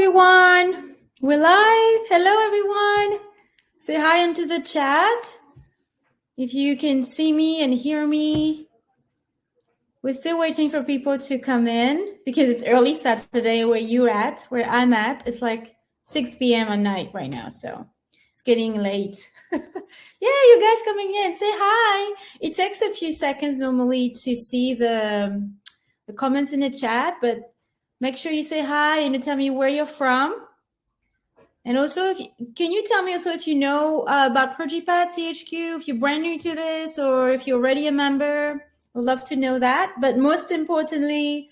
everyone. We're live. Hello, everyone. Say hi into the chat. If you can see me and hear me. We're still waiting for people to come in because it's early Saturday where you're at, where I'm at. It's like 6 p.m. at night right now, so it's getting late. Yeah, you guys coming in. Say hi. It takes a few seconds normally to see the comments in the chat, but make sure you say hi and you tell me where you're from. And also, can you tell me also if you know about PurgyPad CHQ, if you're brand new to this or if you're already a member? I'd love to know that. But most importantly,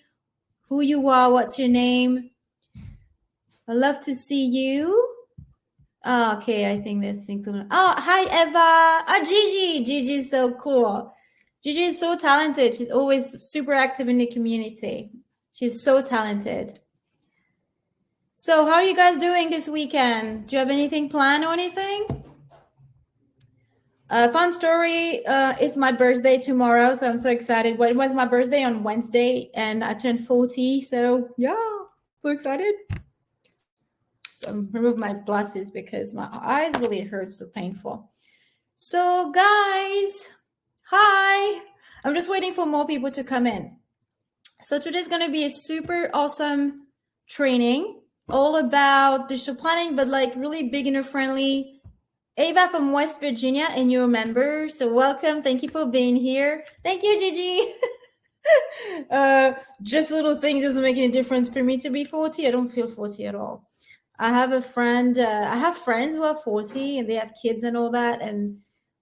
who you are, what's your name? I'd love to see you. Oh, okay, I think there's things. Oh, hi, Eva. Oh, Gigi. Gigi's so cool. Gigi is so talented. She's always super active in the community. She's so talented. So how are you guys doing this weekend? Do you have anything planned or anything? Fun story, it's my birthday tomorrow, so I'm so excited. Well, it was my birthday on Wednesday, and I turned 40, so yeah, so excited. So remove my glasses because my eyes really hurt, so painful. So guys, hi. I'm just waiting for more people to come in. So today's going to be a super awesome training, all about digital planning, but like really beginner friendly. Ava from West Virginia, and you're a member, so welcome. Thank you for being here. Thank you, Gigi. Just little things doesn't make any difference for me to be 40. I don't feel 40 at all. I have a friend, I have friends who are 40 and they have kids and all that, and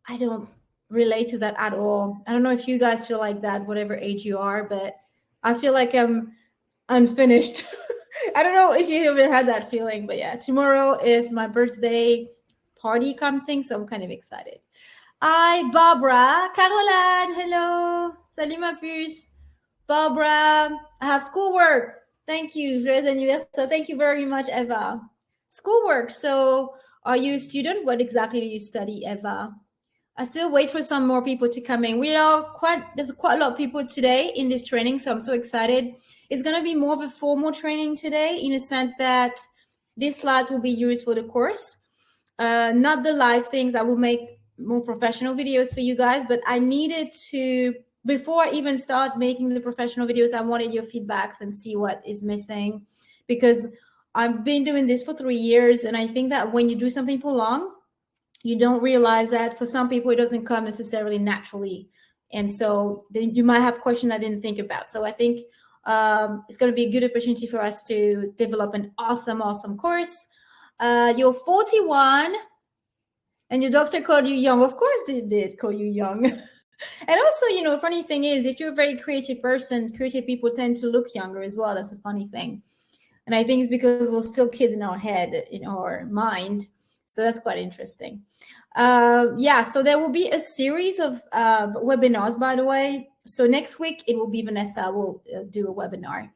I don't relate to that at all. I don't know if you guys feel like that, whatever age you are, but I feel like I'm unfinished. I don't know if you ever had that feeling, but yeah, tomorrow is my birthday party come thing, so I'm kind of excited. Hi, Barbara. Caroline, hello. Salut ma puce. Barbara, I have schoolwork. Thank you. Thank you very much, Eva. Schoolwork. So are you a student? What exactly do you study, Eva? I still wait for some more people to come in. There's quite a lot of people today in this training, so I'm so excited. It's going to be more of a formal training today in a sense that these slides will be used for the course. Not the live things. I will make more professional videos for you guys, but I needed to, before I even start making the professional videos, I wanted your feedbacks and see what is missing, because I've been doing this for 3 years. And I think that when you do something for long, you don't realize that for some people, it doesn't come necessarily naturally. And so then you might have questions I didn't think about. So I think it's going to be a good opportunity for us to develop an awesome, awesome course. You're 41 and your doctor called you young. Of course they did call you young. And also, funny thing is, if you're a very creative person, creative people tend to look younger as well. That's a funny thing. And I think it's because we're still kids in our head, in our mind. So that's quite interesting. Yeah, so there will be a series of webinars, by the way. So next week, it will be Vanessa will do a webinar.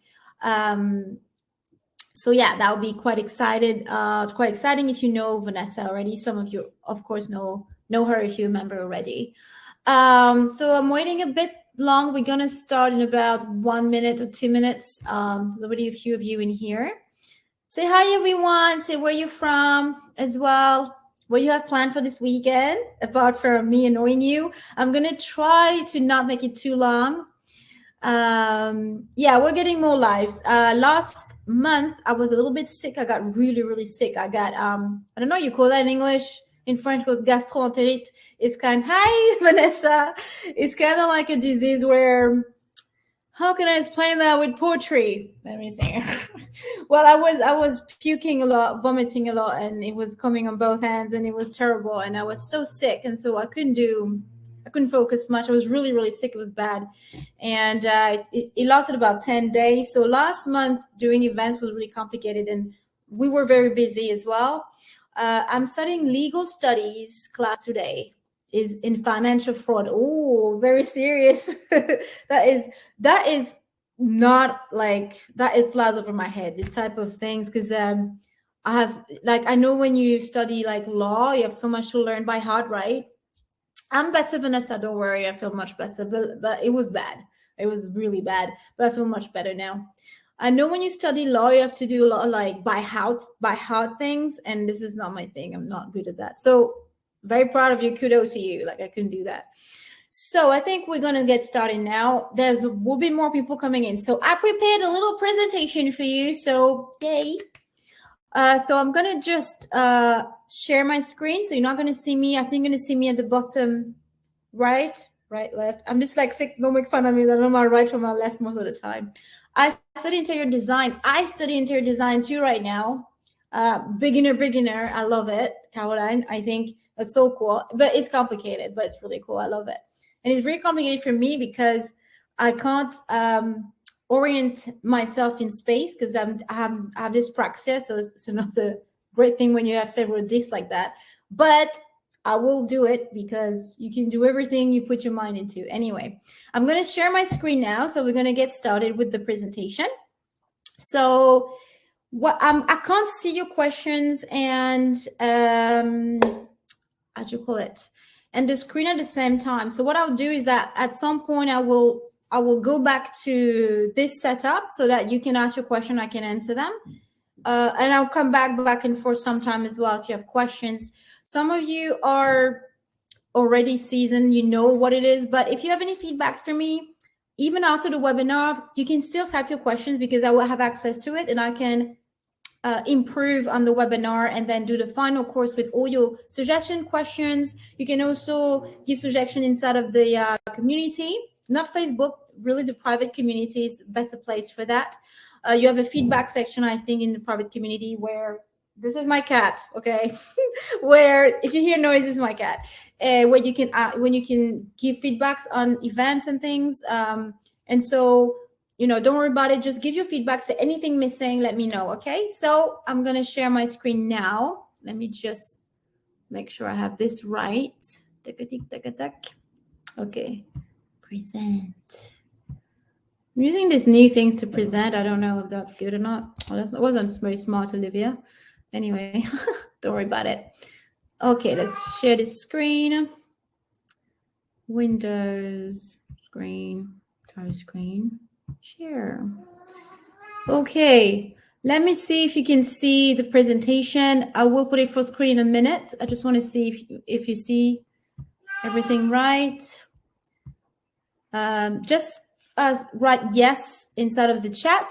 So yeah, that will be quite exciting if you know Vanessa already. Some of you, of course, know her if you remember already. So I'm waiting a bit long. We're gonna start in about 1 minute or 2 minutes. There's already a few of you in here. Say hi, everyone. Say where you're from as well. What you have planned for this weekend, apart from me annoying you. I'm gonna try to not make it too long. Yeah, we're getting more lives. Last month I was a little bit sick. I got really, really sick. I got I don't know, you call that in English. In French called gastroenterite. It's hi Vanessa. It's kind of like a disease where, how can I explain that with poetry? Let me see. Well, I was puking a lot, vomiting a lot, and it was coming on both hands, and it was terrible. And I was so sick, and so I couldn't focus much. I was really, really sick. It was bad. And it lasted about 10 days. So last month doing events was really complicated, and we were very busy as well. I'm studying legal studies class today. Is in financial fraud. Oh, very serious. that is not like that. It flies over my head, this type of things, because I know when you study like law, you have so much to learn by heart, right? I'm better, Vanessa. Don't worry. I feel much better, but it was bad. It was really bad, but I feel much better now. I know when you study law, you have to do a lot of like by heart things, and this is not my thing. I'm not good at that. So very proud of you. Kudos to you. Like I couldn't do that. So I think we're gonna get started now. Will be more people coming in. So I prepared a little presentation for you. So yay. So I'm gonna just share my screen. So you're not gonna see me. I think you're gonna see me at the bottom right, left. I'm just like sick. Don't make fun of me. I don't know my right from my left most of the time. I study interior design. I study interior design too right now. Beginner. I love it, Caroline. I think that's so cool. But it's complicated, but it's really cool. I love it. And it's very complicated for me because I can't orient myself in space because I have dyspraxia. So it's another great thing when you have several discs like that. But I will do it because you can do everything you put your mind into. Anyway, I'm going to share my screen now. So we're going to get started with the presentation. So I can't see your questions and how'd you call it? And the screen at the same time. So what I'll do is that at some point I will go back to this setup so that you can ask your question, I can answer them. And I'll come back and forth sometime as well if you have questions. Some of you are already seasoned, you know what it is, but if you have any feedbacks for me, even after the webinar, you can still type your questions because I will have access to it and I can improve on the webinar and then do the final course with all your suggestion questions. You can also give suggestion inside of the community, not Facebook, really the private community is a better place for that. You have a feedback section, I think, in the private community where this is my cat, okay? Where if you hear noise, this is my cat. Where you can when you can give feedbacks on events and things. And so, you know, don't worry about it. Just give your feedbacks for anything missing. Let me know, okay? So I'm gonna share my screen now. Let me just make sure I have this right. Okay, present. I'm using these new things to present. I don't know if that's good or not. Well, that wasn't very smart, Olivia. Anyway, don't worry about it. Okay, let's share this screen. Windows, screen, entire screen, share. Okay, let me see if you can see the presentation. I will put it full screen in a minute. I just want to see if you see everything right. Just write yes inside of the chat,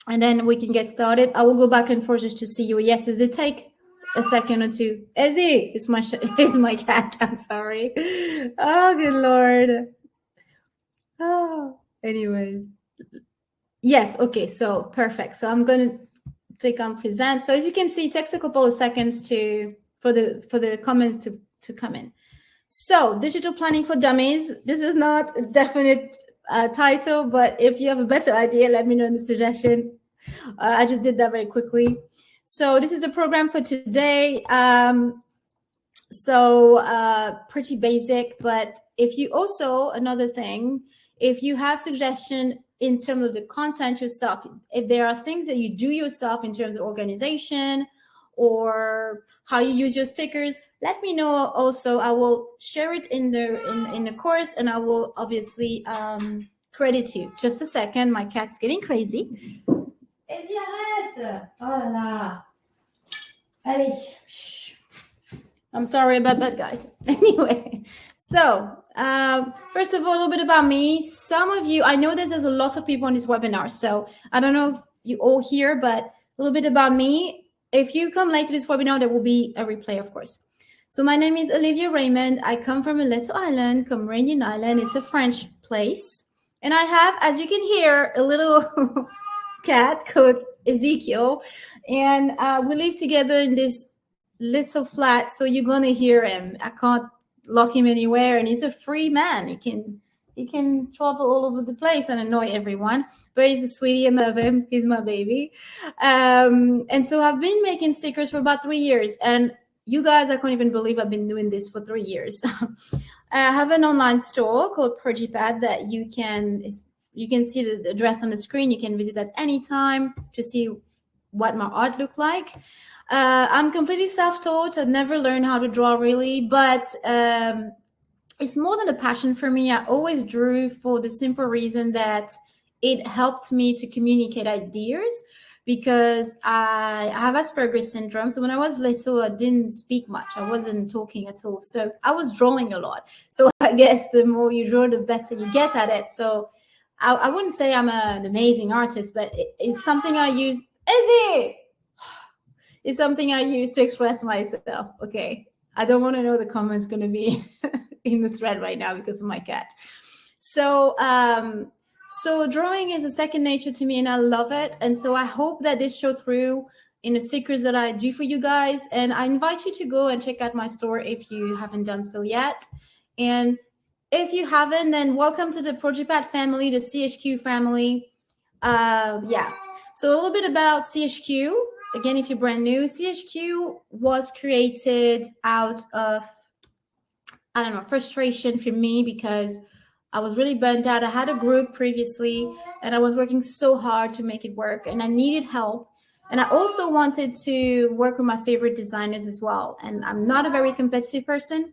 and then we can get started. I will go back and forth just to see your yeses. It take a second or two. Ezzy is my cat. I'm sorry. Oh, good Lord. Oh, anyways. Yes. Okay. So perfect. So I'm going to click on present. So as you can see, it takes a couple of seconds for the comments to come in. So digital planning for dummies. This is not a definite title, but if you have a better idea, let me know in the suggestion. I just did that very quickly. So this is a program for today. Pretty basic, but if you also, another thing, if you have suggestion in terms of the content yourself, if there are things that you do yourself in terms of organization or how you use your stickers, let me know also. I will share it in the course and I will obviously credit you. Just a second, my cat's getting crazy. Vas-y, arrête! Oh là là. Allez. I'm sorry about that, guys. Anyway, so first of all, a little bit about me. Some of you, I know that there's a lot of people on this webinar, so I don't know if you all here, but a little bit about me. If you come late to this webinar, there will be a replay, of course. So my name is Olivia Raymond. I come from a little island, Comranian Island. It's a French place. And I have, as you can hear, a little cat called Ezekiel. And we live together in this little flat, so you're going to hear him. I can't lock him anywhere. And he's a free man. He can travel all over the place and annoy everyone. But he's a sweetie. I love him. He's my baby. And so I've been making stickers for about 3 years. And you guys, I can't even believe I've been doing this for 3 years. I have an online store called Purgipad that you can see the address on the screen. You can visit at any time to see what my art looked like. I'm completely self-taught. I've never learned how to draw really, but it's more than a passion for me. I always drew for the simple reason that it helped me to communicate ideas because I have Asperger's syndrome. So when I was little, I didn't speak much. I wasn't talking at all. So I was drawing a lot. So I guess the more you draw, the better you get at it. So I wouldn't say I'm an amazing artist, but it's something I use. Izzy! It's something I use to express myself. Okay. I don't want to know the comments going to be in the thread right now because of my cat. So drawing is a second nature to me and I love it. And so I hope that this show through in the stickers that I do for you guys. And I invite you to go and check out my store if you haven't done so yet. And if you haven't, then welcome to the Project Pat family, the CHQ family. Yeah. So a little bit about CHQ. Again, if you're brand new, CHQ was created out of, I don't know, frustration for me because I was really burnt out. I had a group previously and I was working so hard to make it work and I needed help. And I also wanted to work with my favorite designers as well. And I'm not a very competitive person.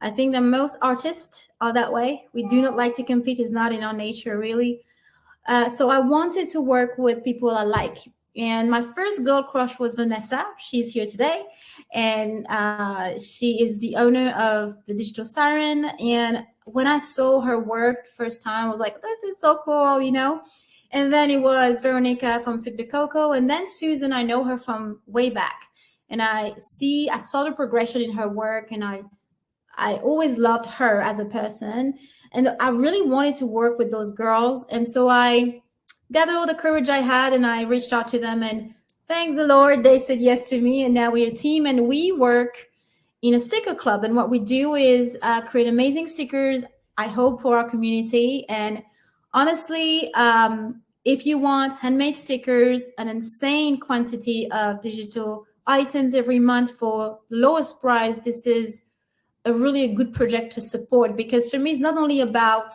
I think that most artists are that way. We do not like to compete. It's not in our nature, really. So I wanted to work with people I like. And my first girl crush was Vanessa. She's here today. And she is the owner of the Digital Siren. And when I saw her work first time, I was like, this is so cool, you know? And then it was Veronica from Suc de Coco. And then Susan, I know her from way back. And I saw the progression in her work. And I always loved her as a person. And I really wanted to work with those girls. And so I gathered all the courage I had and I reached out to them. And thank the Lord, they said yes to me. And now we're a team and we work in a sticker club. And what we do is create amazing stickers, I hope, for our community. And honestly, if you want handmade stickers, an insane quantity of digital items every month for lowest price, this is a really good project to support, because for me it's not only about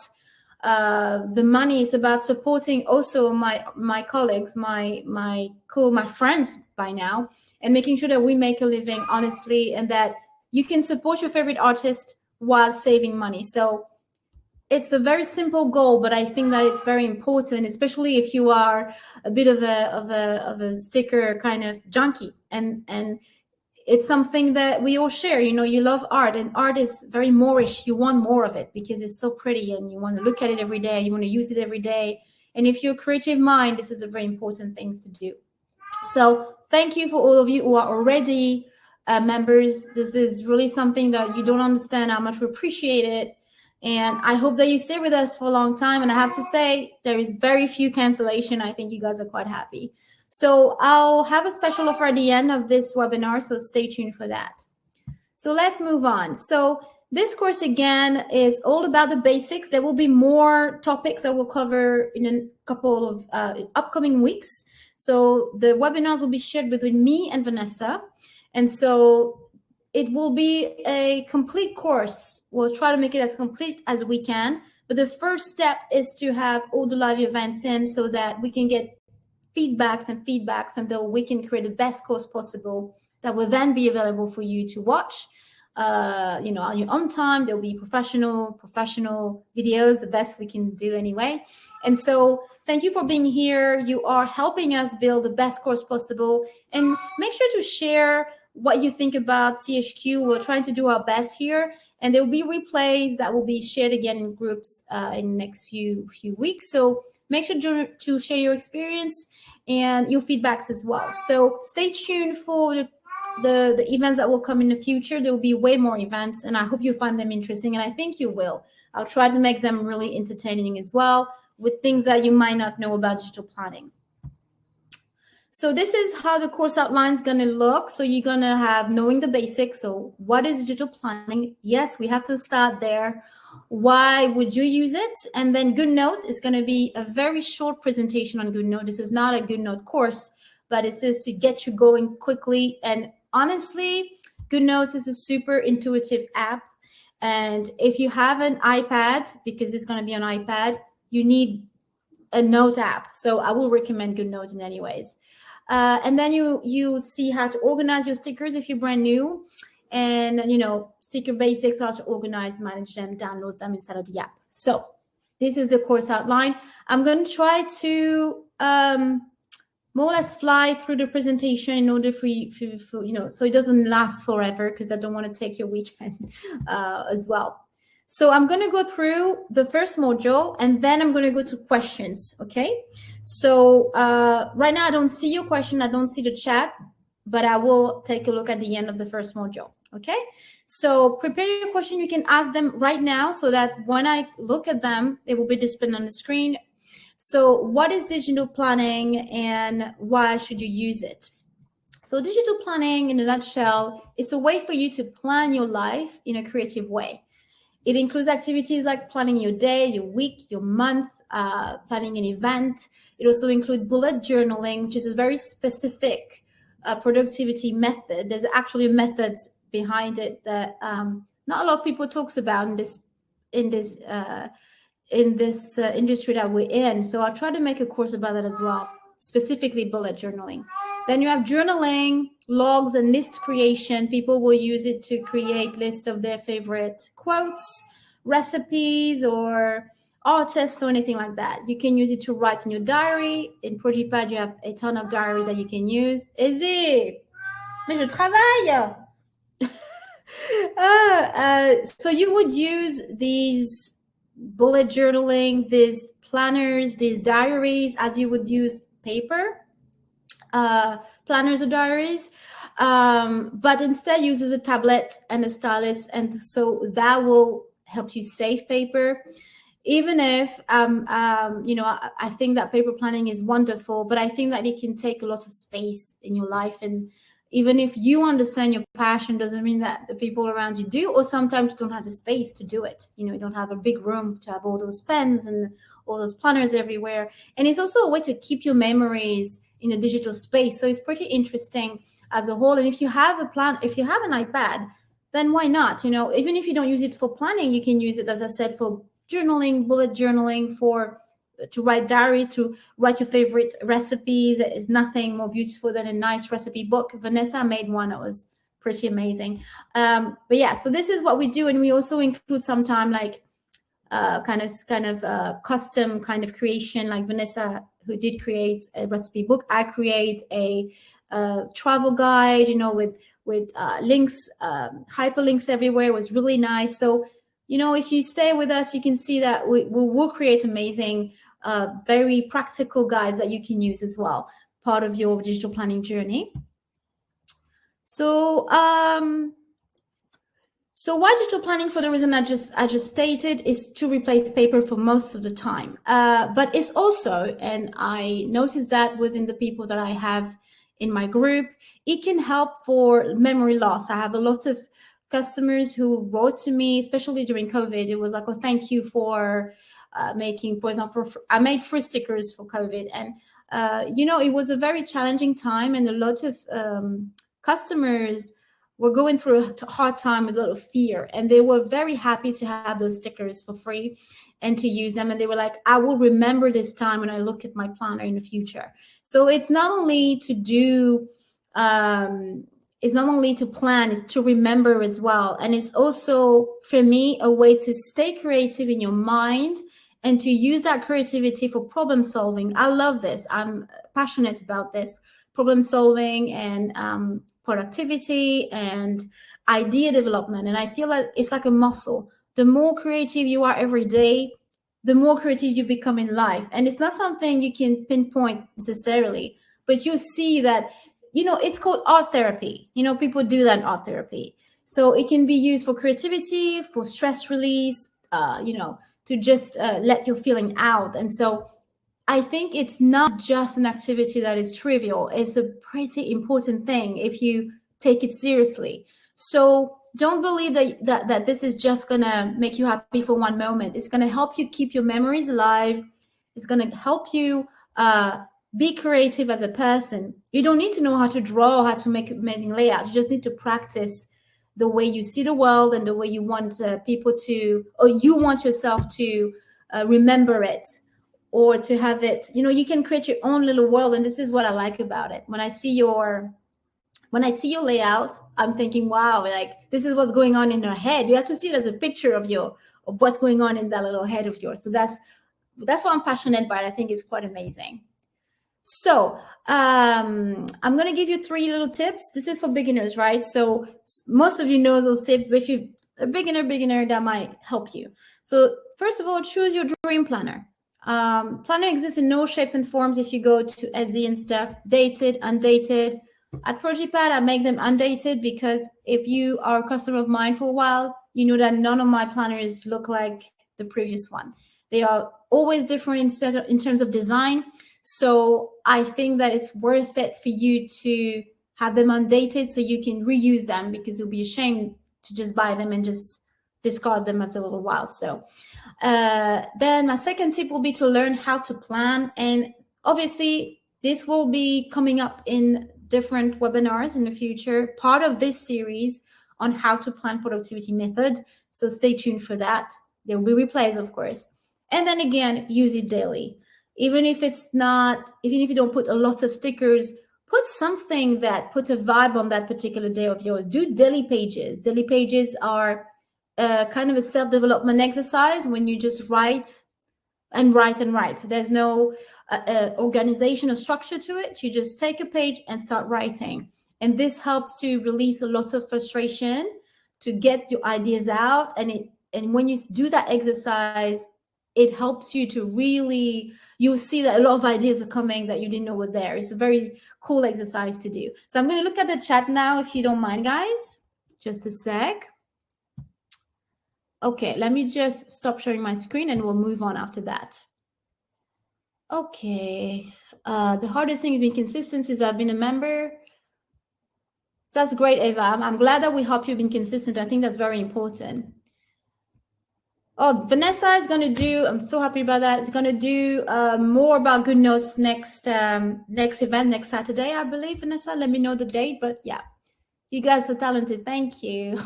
the money, it's about supporting also my colleagues, my friends by now, and making sure that we make a living honestly and that you can support your favorite artist while saving money. So it's a very simple goal, but I think that it's very important, especially if you are a bit of a sticker kind of junkie, and it's something that we all share. You know, you love art and art is very Moorish. You want more of it because it's so pretty and you want to look at it every day. You want to use it every day. And if you're a creative mind, this is a very important thing to do. So thank you for all of you who are already members. This is really something that you don't understand how much we appreciate it. And I hope that you stay with us for a long time. And I have to say, there is very few cancellation. I think you guys are quite happy. So I'll have a special offer at the end of this webinar, so stay tuned for that. So let's move on. So this course, again, is all about the basics. There will be more topics that we'll cover in a couple of upcoming weeks. So the webinars will be shared between me and Vanessa. And so it will be a complete course. We'll try to make it as complete as we can. But the first step is to have all the live events in so that we can get feedbacks, and then we can create the best course possible that will then be available for you to watch, you know, on your own time. There'll be professional videos, the best we can do anyway. And so thank you for being here. You are helping us build the best course possible, and make sure to share what you think about CHQ. We're trying to do our best here, and there will be replays that will be shared again in groups in the next few weeks. So make sure to share your experience and your feedbacks as well. So stay tuned for the events that will come in the future. There will be way more events, and I hope you find them interesting, and I think you will. I'll try to make them really entertaining as well, with things that you might not know about digital planning. So this is how the course outline is going to look. So you're going to have knowing the basics. So what is digital planning? Yes, we have to start there. Why would you use it? And then GoodNote is going to be a very short presentation on GoodNote. This is not a GoodNote course, but it says to get you going quickly. And honestly, GoodNotes is a super intuitive app. And if you have an iPad, because it's going to be on iPad, you need a note app. So I will recommend GoodNotes in any ways. And then you see how to organize your stickers if you're brand new, and you know, sticker basics, how to organize, manage them, download them inside of the app. So This is the course outline. I'm going to try to more or less fly through the presentation in order for you, so it doesn't last forever, because I don't want to take your weekend as well. So I'm going to go through the first module, and then I'm going to go to questions. Okay. So right now I don't see your question. I don't see the chat, but I will take a look at the end of the first module. Okay. So prepare your question. You can ask them right now so that when I look at them, it will be displayed on the screen. So what is digital planning and why should you use it? So digital planning, in a nutshell, is a way for you to plan your life in a creative way. It includes activities like planning your day, your week, your month, planning an event. It also includes bullet journaling, which is a very specific productivity method. There's actually a method behind it that not a lot of people talks about in this industry that we're in. So I'll try to make a course about that as well, specifically bullet journaling. Then you have journaling, logs, and list creation. People will use it to create lists of their favorite quotes, recipes, or artists, or anything like that. You can use it to write in your diary. In Progipad, you have a ton of diary that you can use. Easy. Mais je travaille. So you would use these bullet journaling, these planners, these diaries, as you would use paper planners or diaries, but instead uses a tablet and a stylus, and so that will help you save paper. Even if I think that paper planning is wonderful, but I think that it can take a lot of space in your life. And even if you understand your passion, doesn't mean that the people around you do, or sometimes you don't have the space to do it. You don't have a big room to have all those pens and all those planners everywhere. And it's also a way to keep your memories in a digital space. So it's pretty interesting as a whole. And if you have an iPad, then why not? Even if you don't use it for planning, you can use it, as I said, for journaling, bullet journaling, to write diaries, to write your favorite recipes. There is nothing more beautiful than a nice recipe book. Vanessa made one that was pretty amazing. But yeah, so this is what we do. And we also include sometime like kind of custom kind of creation, like Vanessa, who did create a recipe book. I create a travel guide, with links, hyperlinks everywhere. It was really nice. So, if you stay with us, you can see that we will create amazing, very practical guides that you can use as well, part of your digital planning journey. So, so why digital planning? For the reason I just stated, is to replace paper for most of the time. But it's also, and I noticed that within the people that I have in my group, it can help for memory loss. I have a lot of customers who wrote to me, especially during COVID. It was like, oh, thank you for making, for example, I made free stickers for COVID. And, it was a very challenging time, and a lot of customers were going through a hard time with a lot of fear, and they were very happy to have those stickers for free and to use them. And they were like, I will remember this time when I look at my planner in the future. So it's not only to do, it's not only to plan, it's to remember as well. And it's also, for me, a way to stay creative in your mind and to use that creativity for problem solving. I love this. I'm passionate about this, problem solving and productivity and idea development. And I feel like it's like a muscle. The more creative you are every day, the more creative you become in life. And it's not something you can pinpoint necessarily, but you see that, it's called art therapy. People do that in art therapy. So it can be used for creativity, for stress release, to just let your feeling out. And so I think it's not just an activity that is trivial. It's a pretty important thing if you take it seriously. So don't believe that this is just going to make you happy for one moment. It's going to help you keep your memories alive. It's going to help you be creative as a person. You don't need to know how to draw, how to make amazing layouts. You just need to practice the way you see the world and the way you want people to, or you want yourself to remember it, or to have it. You can create your own little world. And this is what I like about it. When I see your layouts, I'm thinking, wow, like this is what's going on in your head. You have to see it as a picture of of what's going on in that little head of yours. So that's what I'm passionate about. I think it's quite amazing. So I'm going to give you 3 little tips. This is for beginners, right? So most of you know those tips, but if you're a beginner, that might help you. So first of all, choose your dream planner. Planner exists in no shapes and forms. If you go to Etsy and stuff, dated, undated. At ProjiPad, I make them undated because if you are a customer of mine for a while, you know that none of my planners look like the previous one. They are always different in terms of design. So I think that it's worth it for you to have them undated so you can reuse them, because you'll be ashamed to just buy them and just discard them after a little while. So then my second tip will be to learn how to plan. And obviously, this will be coming up in different webinars in the future, part of this series on how to plan productivity method. So stay tuned for that. There will be replays, of course. And then again, use it daily. Even if you don't put a lot of stickers, put something that puts a vibe on that particular day of yours. Do daily pages. Daily pages are kind of a self-development exercise when you just write and write and write. There's no organization or structure to it. You just take a page and start writing. And this helps to release a lot of frustration, to get your ideas out. And when you do that exercise, it helps you to really, you'll see that a lot of ideas are coming that you didn't know were there. It's a very cool exercise to do. So I'm going to look at the chat now, if you don't mind, guys. Just a sec. Okay, let me just stop sharing my screen and we'll move on after that. Okay, the hardest thing is being consistent since I've been a member. That's great, Eva. I'm glad that we help you being consistent. I think that's very important. Oh, Vanessa is going to do, I'm so happy about that. It's going to do more about GoodNotes next event, next Saturday, I believe, Vanessa. Let me know the date, but yeah, you guys are talented. Thank you.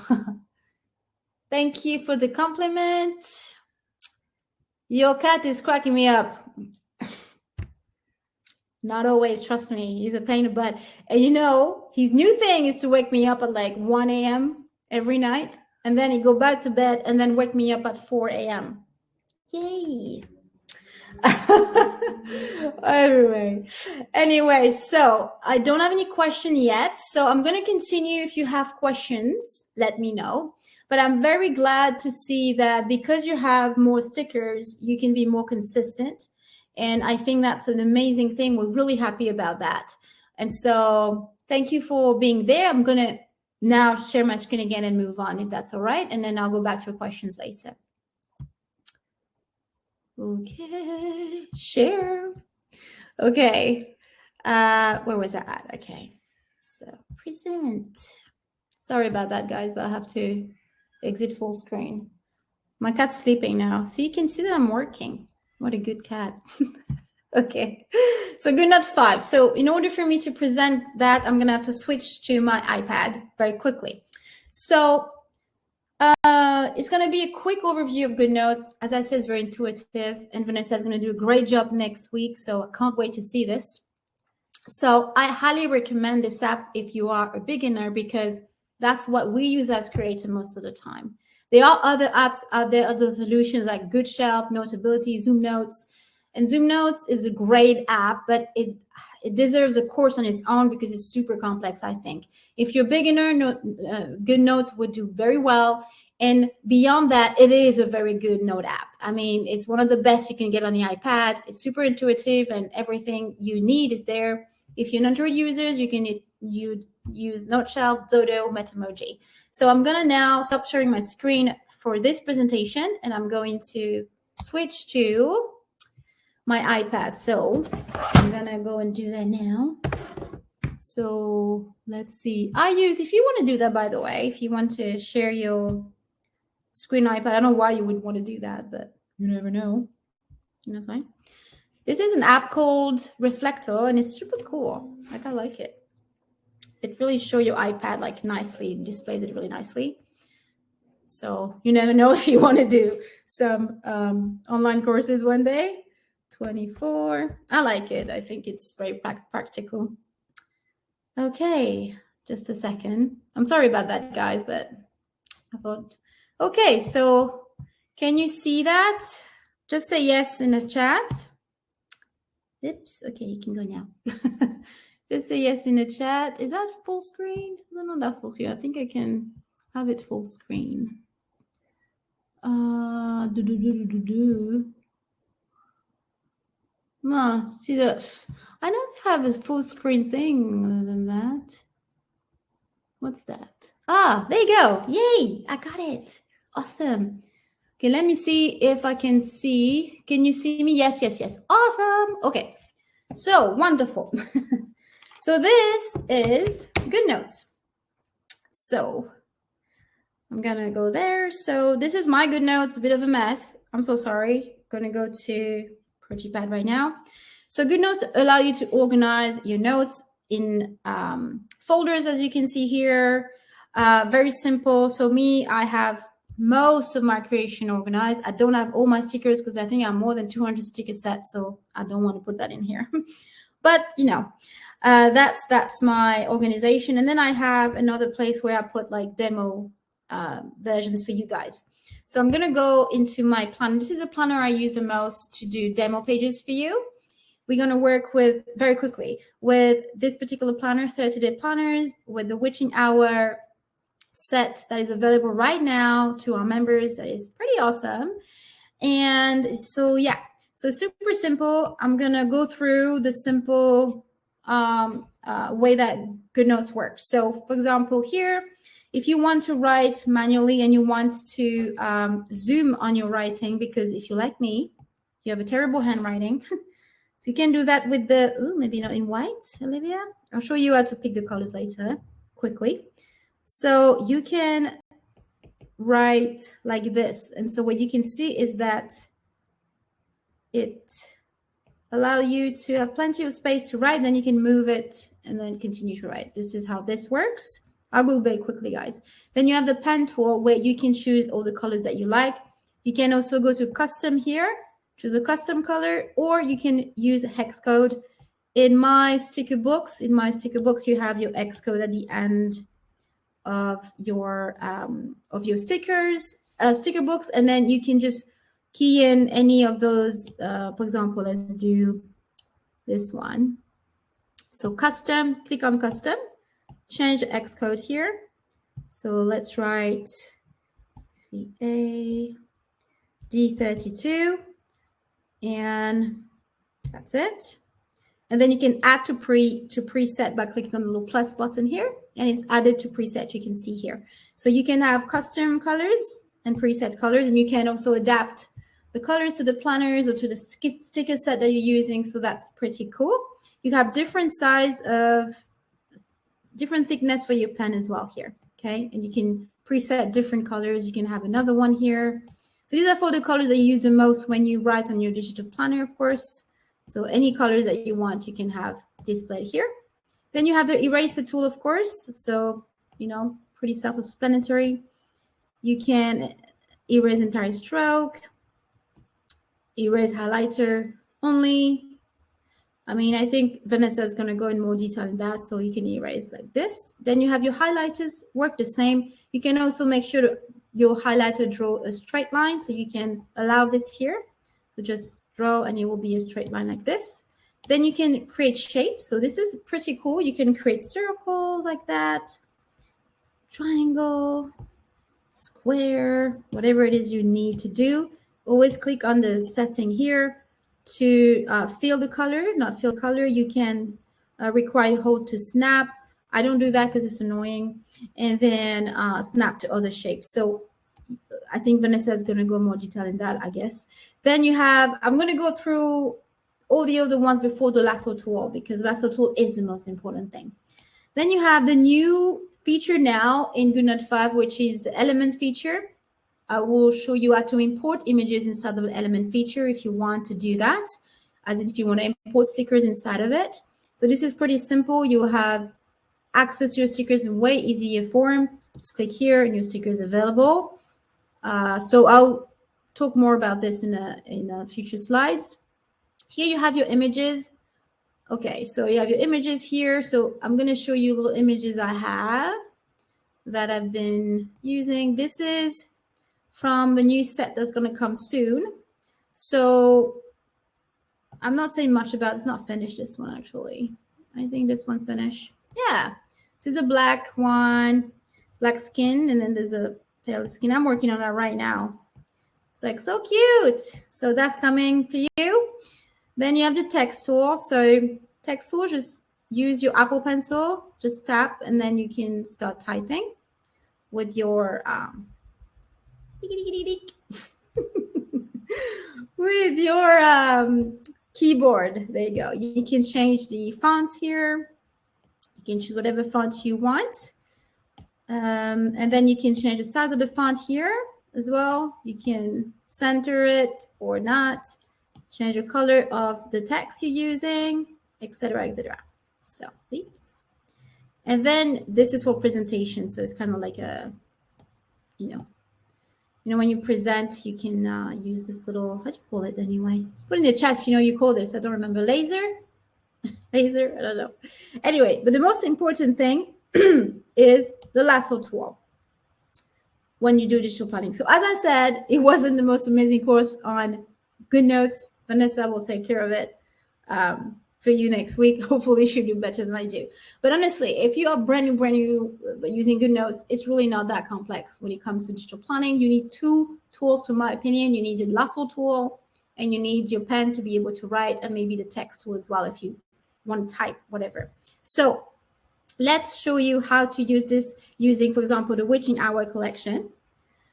Thank you for the compliment. Your cat is cracking me up. Not always, trust me. He's a pain in the butt. And you know, his new thing is to wake me up at like 1 a.m. every night. And then he go back to bed and then wake me up at 4 a.m. Yay. Anyway, so I don't have any question yet. So I'm going to continue. If you have questions, let me know. But I'm very glad to see that because you have more stickers, you can be more consistent. And I think that's an amazing thing. We're really happy about that. And so thank you for being there. I'm going to now share my screen again and move on, if that's all right. And then I'll go back to your questions later. Okay, share. Okay, where was I at? Okay, so present. Sorry about that, guys, but I have to exit full screen. My cat's sleeping now, so you can see that I'm working. What a good cat. Okay, so GoodNotes 5. So in order for me to present that, I'm gonna have to switch to my iPad very quickly. So it's going to be a quick overview of GoodNotes. As I said, it's very intuitive, and Vanessa is going to do a great job next week, so I can't wait to see this. So I highly recommend this app if you are a beginner, because that's what we use as creators most of the time. There are other apps out there, other solutions like GoodShelf, Notability, Zoom Notes. And Zoom Notes is a great app, but it deserves a course on its own because it's super complex, I think. If you're a beginner, GoodNotes would do very well. And beyond that, it is a very good note app. I mean, it's one of the best you can get on the iPad. It's super intuitive and everything you need is there. If you're an Android user, you can use NoteShelf, Dodo, Metamoji. So I'm going to now stop sharing my screen for this presentation, and I'm going to switch to my iPad. So I'm going to go and do that now. So let's see. If you want to do that, by the way, if you want to share your screen iPad, I don't know why you would want to do that, but you never know. You know, fine. This is an app called Reflector, and it's super cool. Like, I like it. It really shows your iPad like nicely, displays it really nicely. So you never know if you want to do some online courses one day. 24. I like it. I think it's very practical. Okay, just a second. I'm sorry about that, guys, but I thought, okay, so Can you see that? Just say yes in the chat. Oops. Okay, you can go now. Just say yes in the chat. Is that full screen? No, not that full screen. I think I can have it full screen. See that? I don't have a full screen thing other than that. What's that? Ah, there you go. Yay, I got it. Awesome. Okay, let me see if I can see. Can you see me? Yes, yes, yes. Awesome. Okay, so wonderful. So this is GoodNotes. So I'm gonna go there. So this is my GoodNotes, a bit of a mess. I'm so sorry. I'm gonna go to ProjiPad right now. So GoodNotes allow you to organize your notes in folders, as you can see here. Very simple. So me, I have most of my creation organized. I don't have all my stickers because I think I have more than 200 sticker sets, so I don't want to put that in here. But you know, that's my organization. And then I have another place where I put like demo versions for you guys. So I'm going to go into my planner. This is a planner I use the most to do demo pages for you. We're going to work with very quickly with this particular planner, 30-day planners, with the witching hour set that is available right now to our members. That is pretty awesome. And so, yeah, so super simple. I'm going to go through the simple way that GoodNotes works. So, for example, here, if you want to write manually and you want to zoom on your writing, because if you're like me, you have a terrible handwriting. So you can do that with the, maybe not in white, Olivia. I'll show you how to pick the colors later, quickly. So you can write like this. And so what you can see is that it allows you to have plenty of space to write. Then you can move it and then continue to write. This is how this works. I'll go very quickly, guys. Then you have the pen tool where you can choose all the colors that you like. You can also go to custom here, choose a custom color, or you can use a hex code. In my sticker books, you have your hex code at the end of your sticker books, and then you can just key in any of those. For example, let's do this one. So custom, click on custom, change the hex code here. So let's write VA D32, and that's it. And then you can add to preset by clicking on the little plus button here, and it's added to preset. You can see here. So you can have custom colors and preset colors, and you can also adapt the colors to the planners or to the sticker set that you're using. So that's pretty cool. You have different size of different thickness for your pen as well here. Okay, and you can preset different colors. You can have another one here. So these are for the colors that you use the most when you write on your digital planner, of course. So any colors that you want, you can have displayed here. Then you have the eraser tool, of course. So, you know, pretty self-explanatory. You can erase entire stroke, erase highlighter only. I mean, I think Vanessa is going to go in more detail in that. So you can erase like this. Then you have your highlighters, work the same. You can also make sure that your highlighter draw a straight line. So you can allow this here. So just draw and it will be a straight line like this. Then you can create shapes. So this is pretty cool. You can create circles like that, triangle, square, whatever it is you need to do. Always click on the setting here to fill the color, not fill color. You can require hold to snap. I don't do that because it's annoying. And then snap to other shapes. So I think Vanessa is going to go more detail in that, I guess. Then you have, I'm going to go through all the other ones before the lasso tool, because lasso tool is the most important thing. Then you have the new feature now in GoodNote 5, which is the element feature. I will show you how to import images inside of the element feature if you want to do that, as if you want to import stickers inside of it. So this is pretty simple. You will have access to your stickers in way easier form. Just click here and your sticker is available. So I'll talk more about this in future slides. Here you have your images. Okay, so you have your images here. So I'm going to show you little images I have that I've been using. This is from the new set that's going to come soon. So I'm not saying much about, it's not finished, this one actually. I think this one's finished. Yeah. This is a black one, black skin, and then there's a pale skin. I'm working on that right now. It's like so cute. So that's coming for you. Then you have the text tool. So text tool, just use your Apple Pencil, just tap, and then you can start typing with your with your keyboard. There you go. You can change the font here. You can choose whatever font you want. And then you can change the size of the font here as well. You can center it or not. Change the color of the text you're using, etc., etc. So, please. And then this is for presentation. So it's kind of like a, when you present, you can use this little, how do you call it anyway? Put in the chat if you know you call this. I don't remember. Laser? Laser? I don't know. Anyway, but the most important thing is the lasso tool when you do digital planning. So as I said, it wasn't the most amazing course on GoodNotes. Vanessa will take care of it for you next week. Hopefully she'll do better than I do. But honestly, if you are brand new using GoodNotes, it's really not that complex when it comes to digital planning. You need two tools, to my opinion. You need the lasso tool and you need your pen to be able to write, and maybe the text tool as well if you want to type, whatever. So let's show you how to use this using, for example, the Witching Hour collection.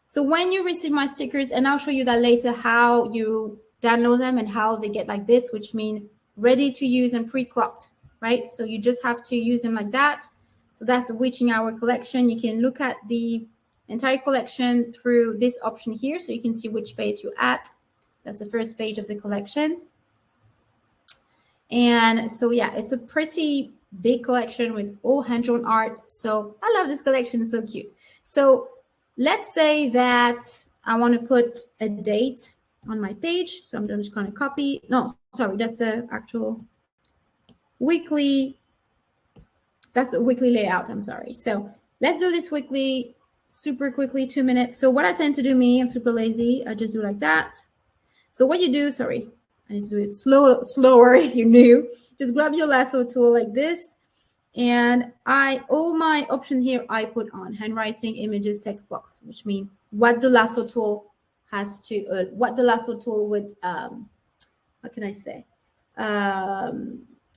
So when you receive my stickers, and I'll show you that later, how you download them and how they get like this, which mean ready to use and pre-cropped, right? So you just have to use them like that. So that's the Witching Hour collection. You can look at the entire collection through this option here, so you can see which page you're at. That's the first page of the collection. And so, yeah, it's a pretty big collection with all hand-drawn art. So I love this collection. It's so cute. So let's say that I want to put a date on my page. So I'm just going to copy. No, sorry, that's an actual weekly. That's a weekly layout. I'm sorry. So let's do this weekly super quickly, 2 minutes. So what I tend to do, I'm super lazy. I just do like that. So what you do, sorry, I need to do it slower if you're new. Just grab your lasso tool like this. And all my options here, I put on handwriting, images, text box, which means what the lasso tool has to, what the lasso tool would, what can I say,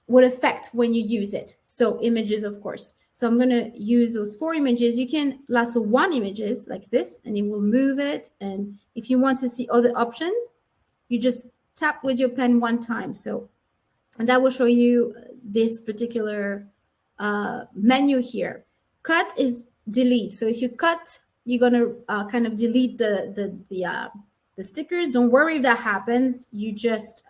would affect when you use it. So images, of course. So I'm going to use those 4 images. You can lasso 1 images like this, and it will move it. And if you want to see other options, you just tap with your pen 1 time. So, and that will show you this particular menu here. Cut is delete. So if you cut, you're going to kind of delete the stickers. Don't worry if that happens. You just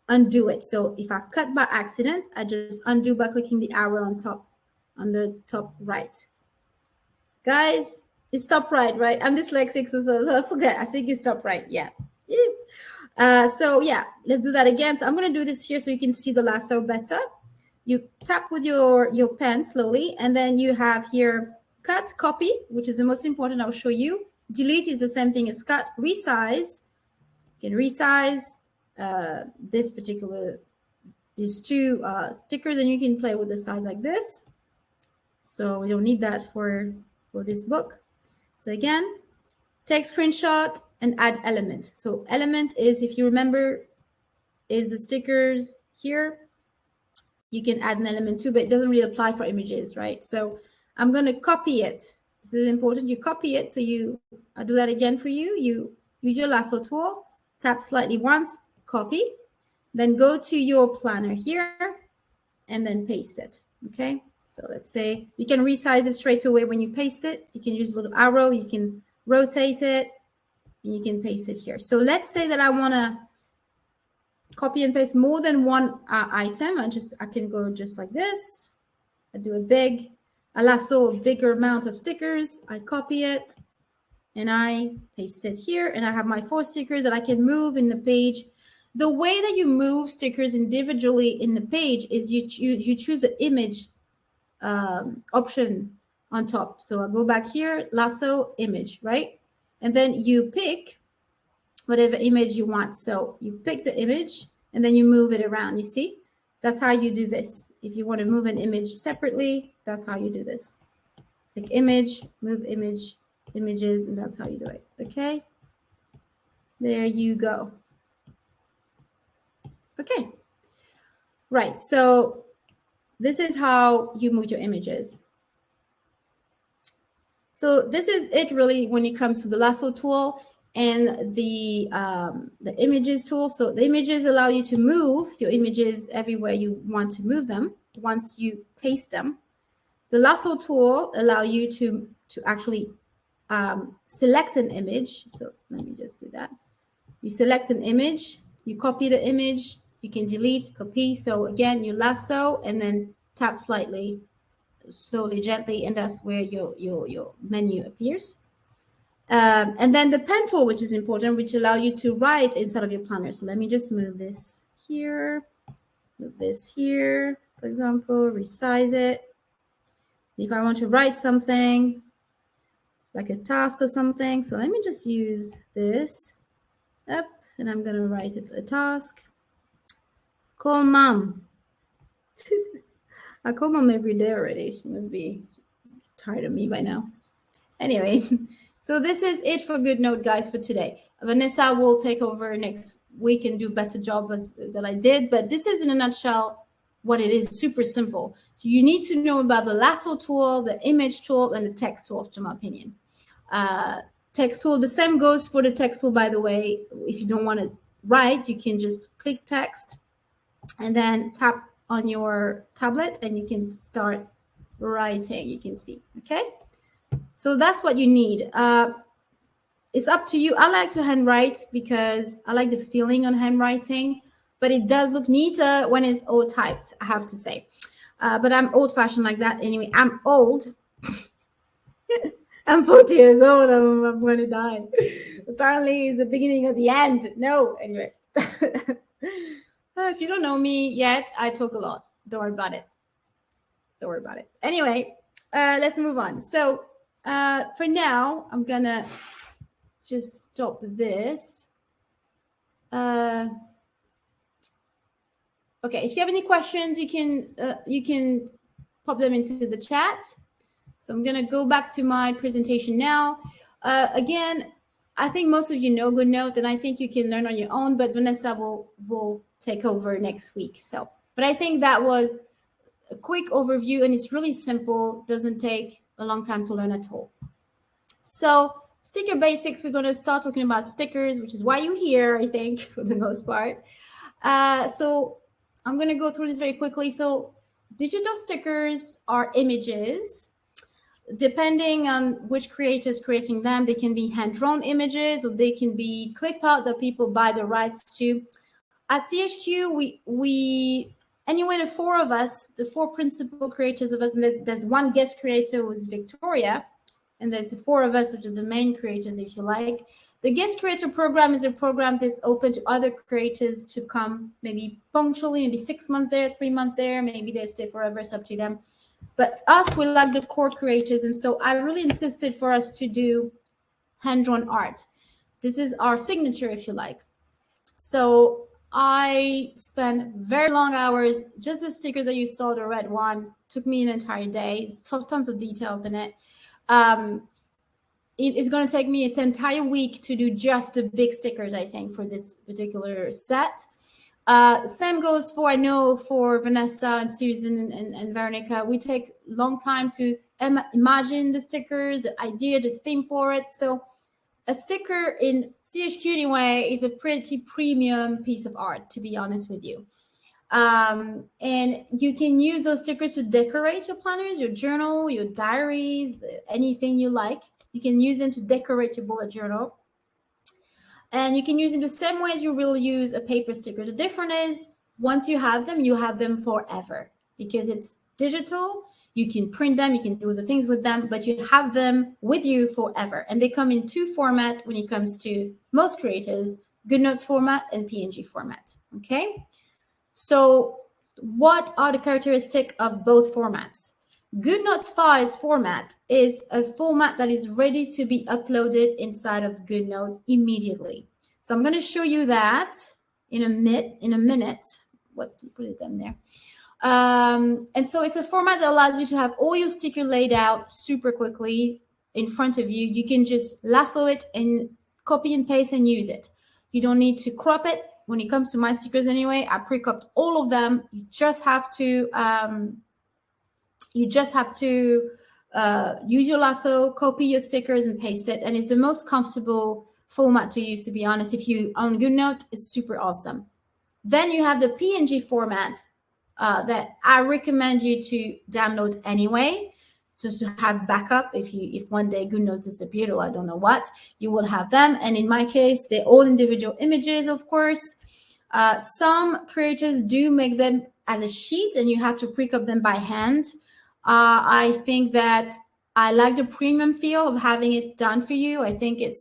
undo it. So if I cut by accident, I just undo by clicking the arrow on the top right. Guys, it's top right? I'm dyslexic, so I forget. I think it's top right. Yeah. So yeah, let's do that again. So I'm going to do this here so you can see the lasso better. You tap with your pen slowly, and then you have here cut, copy, which is the most important. I'll show you. Delete is the same thing as cut. Resize. You can resize these 2 stickers, and you can play with the size like this. So we don't need that for this book. So again, take screenshot and add element. So element is, if you remember, is the stickers here. You can add an element too, but it doesn't really apply for images, right? So I'm going to copy it. This is important. You copy it. So I'll do that again for you. You use your lasso tool, tap slightly once, copy, then go to your planner here and then paste it. Okay. So let's say you can resize it straight away when you paste it. You can use a little arrow. You can rotate it and you can paste it here. So let's say that I want to copy and paste more than 1 item. I can go just like this. I do I lasso a bigger amount of stickers. I copy it and I paste it here. And I have my 4 stickers that I can move in the page. The way that you move stickers individually in the page is you choose the image option on top. So I'll go back here, lasso image, right? and then you pick whatever image you want. So you pick the image and then you move it around. You see? That's how you do this. If you want to move an image separately, that's how you do this. Click image, move image, images, and that's how you do it. Okay? There you go. Okay. Right. So this is how you move your images. So this is it really when it comes to the lasso tool and the images tool. So the images allow you to move your images everywhere you want to move them once you paste them. The lasso tool allow you to actually select an image. So let me just do that. You select an image, you copy the image, you can delete, copy. So again, you lasso and then tap slightly, slowly, gently, and that's where your menu appears. And then the pen tool, which is important, which allow you to write inside of your planner. So let me just move this here, move this here, for example, resize it. If I want to write something, like a task or something, so let me just use this up, and I'm gonna write it a task. Call mom. I call mom every day already. She must be tired of me by now. Anyway, so this is it for GoodNote, guys, for today. Vanessa will take over next week and do a better job than I did, but this is in a nutshell what it is. Super simple. So you need to know about the lasso tool, the image tool, and the text tool, to my opinion. Text tool, the same goes for the text tool, by the way. If you don't want to write, you can just click text and then tap on your tablet and you can start writing. You can see, okay? So that's what you need. It's up to you. I like to handwrite because I like the feeling on handwriting, but it does look neater when it's all typed, I have to say. But I'm old-fashioned like that anyway. I'm old. I'm 40 years old. I'm going to die. Apparently, it's the beginning of the end. No, anyway. If you don't know me yet, I talk a lot. Don't worry about it. Don't worry about it. Anyway, let's move on. So for now, I'm going to just stop this. Okay, if you have any questions, you can pop them into the chat. So I'm going to go back to my presentation now. Again, I think most of you know GoodNote, and I think you can learn on your own, but Vanessa will take over next week. So, but I think that was a quick overview, and it's really simple. Doesn't take a long time to learn at all. So sticker basics, we're going to start talking about stickers, which is why you're here, I think, for the most part. So I'm going to go through this very quickly. So digital stickers are images. Depending on which creator is creating them, they can be hand-drawn images or they can be clip art that people buy the rights to. At CHQ, anyway, the four of us, the four principal creators of us, and there's one guest creator who is Victoria, and there's the four of us, which are the main creators, if you like. The guest creator program is a program that's open to other creators to come maybe punctually, maybe 6 months there, 3 months there, maybe they stay forever, it's up to them. But us, we like the core creators, and so I really insisted for us to do hand-drawn art. This is our signature, if you like. So I spent very long hours. Just the stickers that you saw, the red one, took me an entire day. It's tons of details in it. It is going to take me an entire week to do just the big stickers, I think, for this particular set. Same goes for, I know, for Vanessa and Susan and Veronica. We take a long time to imagine the stickers, the idea, the theme for it. So a sticker in CHQ anyway is a pretty premium piece of art, to be honest with you. And you can use those stickers to decorate your planners, your journal, your diaries, anything you like. You can use them to decorate your bullet journal. And you can use them the same way as you will use a paper sticker. The difference is once you have them forever because it's digital. You can print them, you can do the things with them, but you have them with you forever. And they come in two formats when it comes to most creators, GoodNotes format and PNG format, okay? So what are the characteristics of both formats? GoodNotes files format is a format that is ready to be uploaded inside of GoodNotes immediately. So I'm going to show you that in a minute. What put it in there? And so it's a format that allows you to have all your sticker laid out super quickly in front of you. You can just lasso it and copy and paste and use it. You don't need to crop it. When it comes to my stickers anyway, I pre-cropped all of them. You just have to use your lasso, copy your stickers and paste it. And it's the most comfortable format to use, to be honest. If you own GoodNote, it's super awesome. Then you have the PNG format that I recommend you to download anyway, just to have backup. If one day GoodNotes disappeared or I don't know what, you will have them. And in my case, they're all individual images, of course. Some creators do make them as a sheet and you have to pre-crop them by hand. I think that I like the premium feel of having it done for you. I think it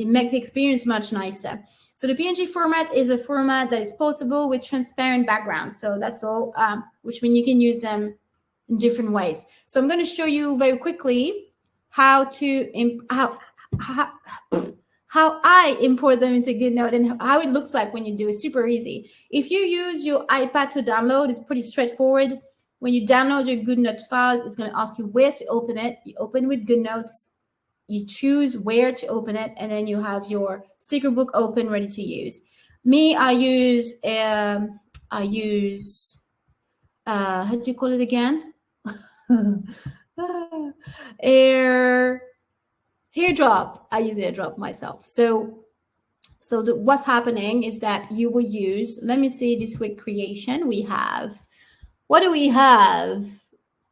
makes the experience much nicer. So the PNG format is a format that is portable with transparent backgrounds. So that's all, which means you can use them in different ways. So I'm going to show you very quickly how I import them into GoodNote and how it looks like when you do it. Super easy. If you use your iPad to download, it's pretty straightforward. When you download your GoodNote files, it's going to ask you where to open it. You open with GoodNotes. You choose where to open it, and then you have your sticker book open, ready to use. Me, I use how do you call it again? AirDrop. I use AirDrop myself. So what's happening is that you will use, let me see this quick creation. We have, what do we have?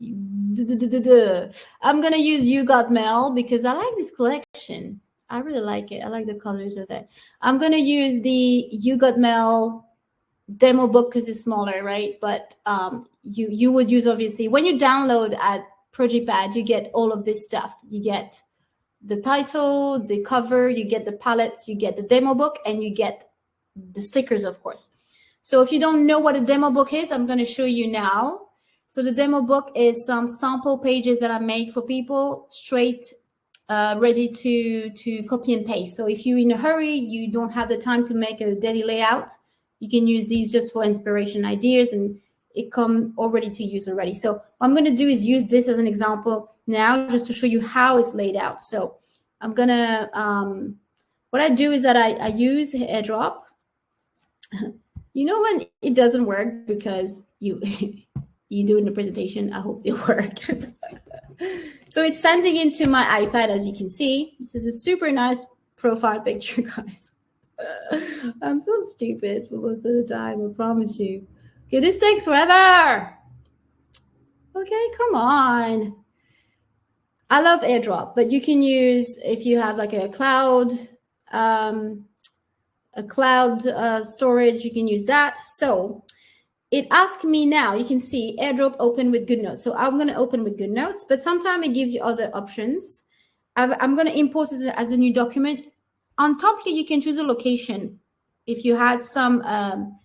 I'm going to use You Got Mail because I like this collection. I really like it. I like the colors of it. I'm going to use the You Got Mail demo book because it's smaller, right? But you would use, obviously, when you download at ProjePad, you get all of this stuff. You get the title, the cover, you get the palettes, you get the demo book, and you get the stickers, of course. So if you don't know what a demo book is, I'm going to show you now. So the demo book is some sample pages that I make for people straight, ready to copy and paste. So if you're in a hurry, you don't have the time to make a daily layout, you can use these just for inspiration ideas and it come already to use already. So what I'm going to do is use this as an example now just to show you how it's laid out. So I'm going to, what I do is that I use AirDrop. You know when it doesn't work because you do in the presentation, I hope they work. So it's sending into my iPad, as you can see. This is a super nice profile picture, guys. I'm so stupid for most of the time, I promise you. Okay, this takes forever. Okay, come on. I love AirDrop, but you can use, if you have like a cloud storage, you can use that. So it asks me now, you can see AirDrop open with GoodNotes. So I'm going to open with GoodNotes, but sometimes it gives you other options. I'm going to import it as a new document. On top here, you can choose a location. If you had some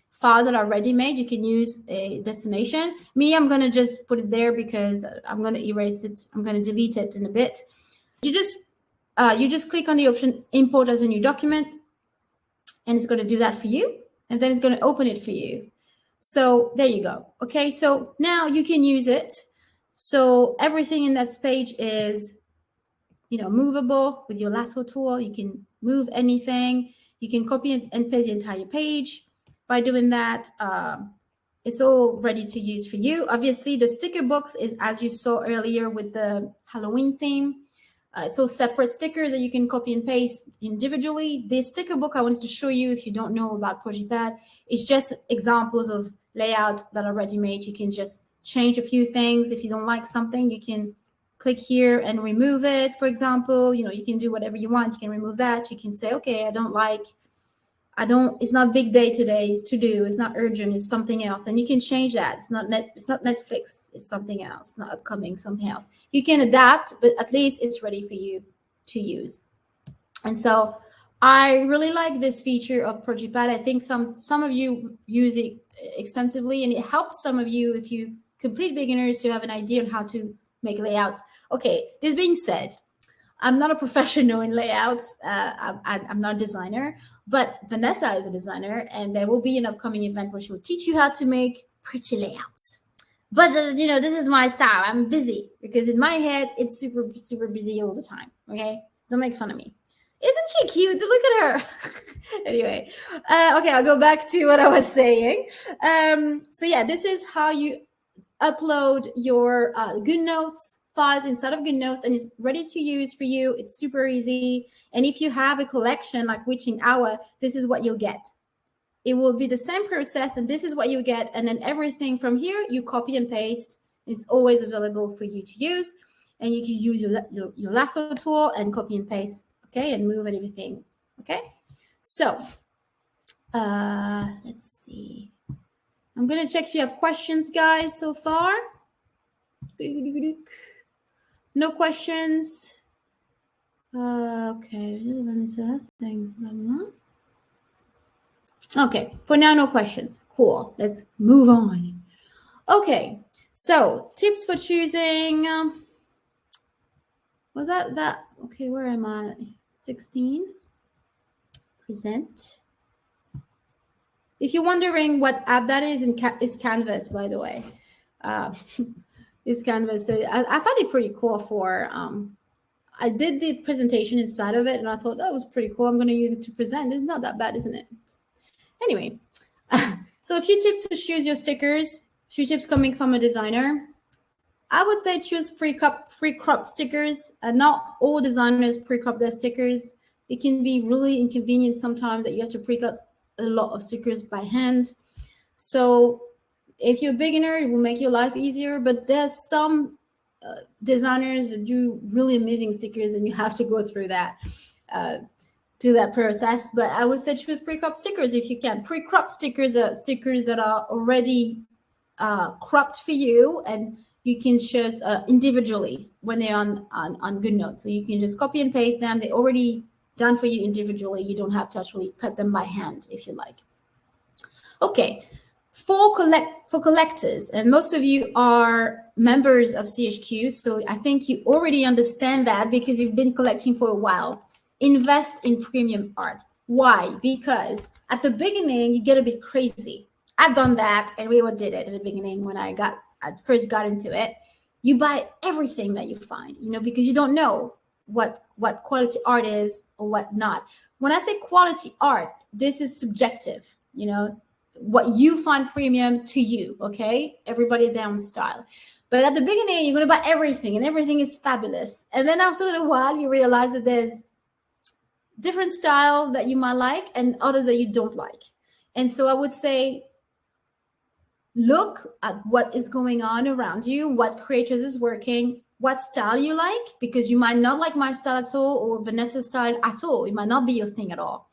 file that are already made, you can use a destination. Me, I'm going to just put it there because I'm going to erase it. I'm going to delete it in a bit. You just click on the option import as a new document, and it's going to do that for you. And then it's going to open it for you. So there you go. Okay, so now you can use it. So everything in this page is, movable with your lasso tool. You can move anything. You can copy and paste the entire page. By doing that, it's all ready to use for you. Obviously, the sticker books is, as you saw earlier with the Halloween theme. It's all separate stickers that you can copy and paste individually. This sticker book I wanted to show you, if you don't know about ProjePad, it's just examples of layouts that are already made. You can just change a few things. If you don't like something, you can click here and remove it, for example. You can do whatever you want. You can remove that. You can say, okay, it's not big day today, it's to do, it's not urgent, it's something else. And you can change that. It's not Netflix, it's something else, not upcoming, something else. You can adapt, but at least it's ready for you to use. And so I really like this feature of ProjePad. I think some of you use it extensively, and it helps some of you if you complete beginners to have an idea on how to make layouts. Okay, this being said, I'm not a professional in layouts. I'm not a designer, but Vanessa is a designer, and there will be an upcoming event where she will teach you how to make pretty layouts. But this is my style. I'm busy because in my head it's super, super busy all the time. Okay, don't make fun of me. Isn't she cute? Look at her. Anyway, okay, I'll go back to what I was saying. So yeah, this is how you upload your GoodNotes files inside of GoodNotes, and it's ready to use for you. It's super easy. And if you have a collection like Witching Hour, this is what you'll get. It will be the same process, and this is what you get. And then everything from here, you copy and paste. It's always available for you to use. And you can use your lasso tool and copy and paste, okay, and move and everything, okay? So let's see. I'm going to check if you have questions, guys, so far. No questions. Okay. Thanks. Okay. For now, no questions. Cool. Let's move on. Okay. So tips for choosing. Was that? Okay. Where am I? 16. Present. If you're wondering what app that is, is Canvas, by the way. It's Canvas. I found it pretty cool for, I did the presentation inside of it, and I thought that was pretty cool. I'm going to use it to present. It's not that bad, isn't it? Anyway, so a few tips to choose your stickers. A few tips coming from a designer. I would say choose pre-crop stickers. Not all designers pre-crop their stickers. It can be really inconvenient sometimes that you have to pre-cut a lot of stickers by hand. So if you're a beginner, it will make your life easier, but there's some designers that do really amazing stickers, and you have to go through that process. But I would say choose pre-crop stickers if you can. Pre-crop stickers are stickers that are already cropped for you, and you can choose individually when they're on GoodNotes. So you can just copy and paste them. They're already done for you individually. You don't have to actually cut them by hand if you like. Okay, for collectors, and most of you are members of CHQ, so I think you already understand that because you've been collecting for a while. Invest in premium art. Why? Because at the beginning, you get a bit crazy. I've done that, and we all did it at the beginning when I first got into it. You buy everything that you find, because you don't know what quality art is or what not. When I say quality art, this is subjective, what you find premium to you, okay? Everybody has their own style. But at the beginning, you're going to buy everything, and everything is fabulous. And then after a little while, you realize that there's different style that you might like and others that you don't like. And so I would say, look at what is going on around you, what creators is working, what style you like, because you might not like my style at all or Vanessa's style at all. It might not be your thing at all.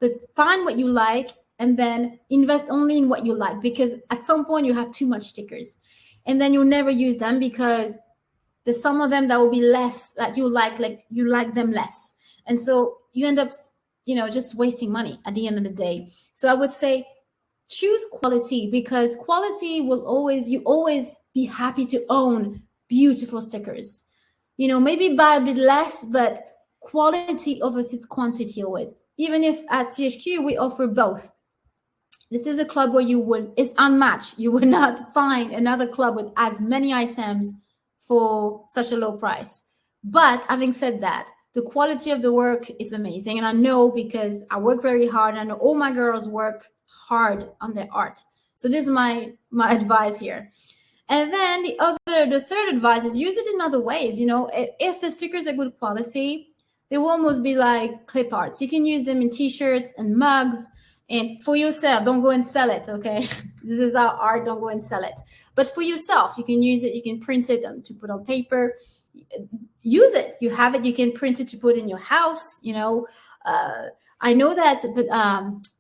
But find what you like and then invest only in what you like, because at some point you have too much stickers and then you'll never use them because there's some of them that will be less that you like them less. And so you end up, just wasting money at the end of the day. So I would say choose quality, because quality will always be happy to own beautiful stickers. Maybe buy a bit less, but quality oversees quantity always. Even if at CHQ we offer both. This is a club where it's unmatched. You will not find another club with as many items for such a low price. But having said that, the quality of the work is amazing. And I know because I work very hard. And I know all my girls work hard on their art. So this is my advice here. And then the third advice is use it in other ways. If the stickers are good quality, they will almost be like clip arts. You can use them in t-shirts and mugs, and for yourself. Don't go and sell it, okay? This is our art. Don't go and sell it. But for yourself, you can use it. You can print it to put on paper. Use it. You have it. You can print it to put in your house. I know that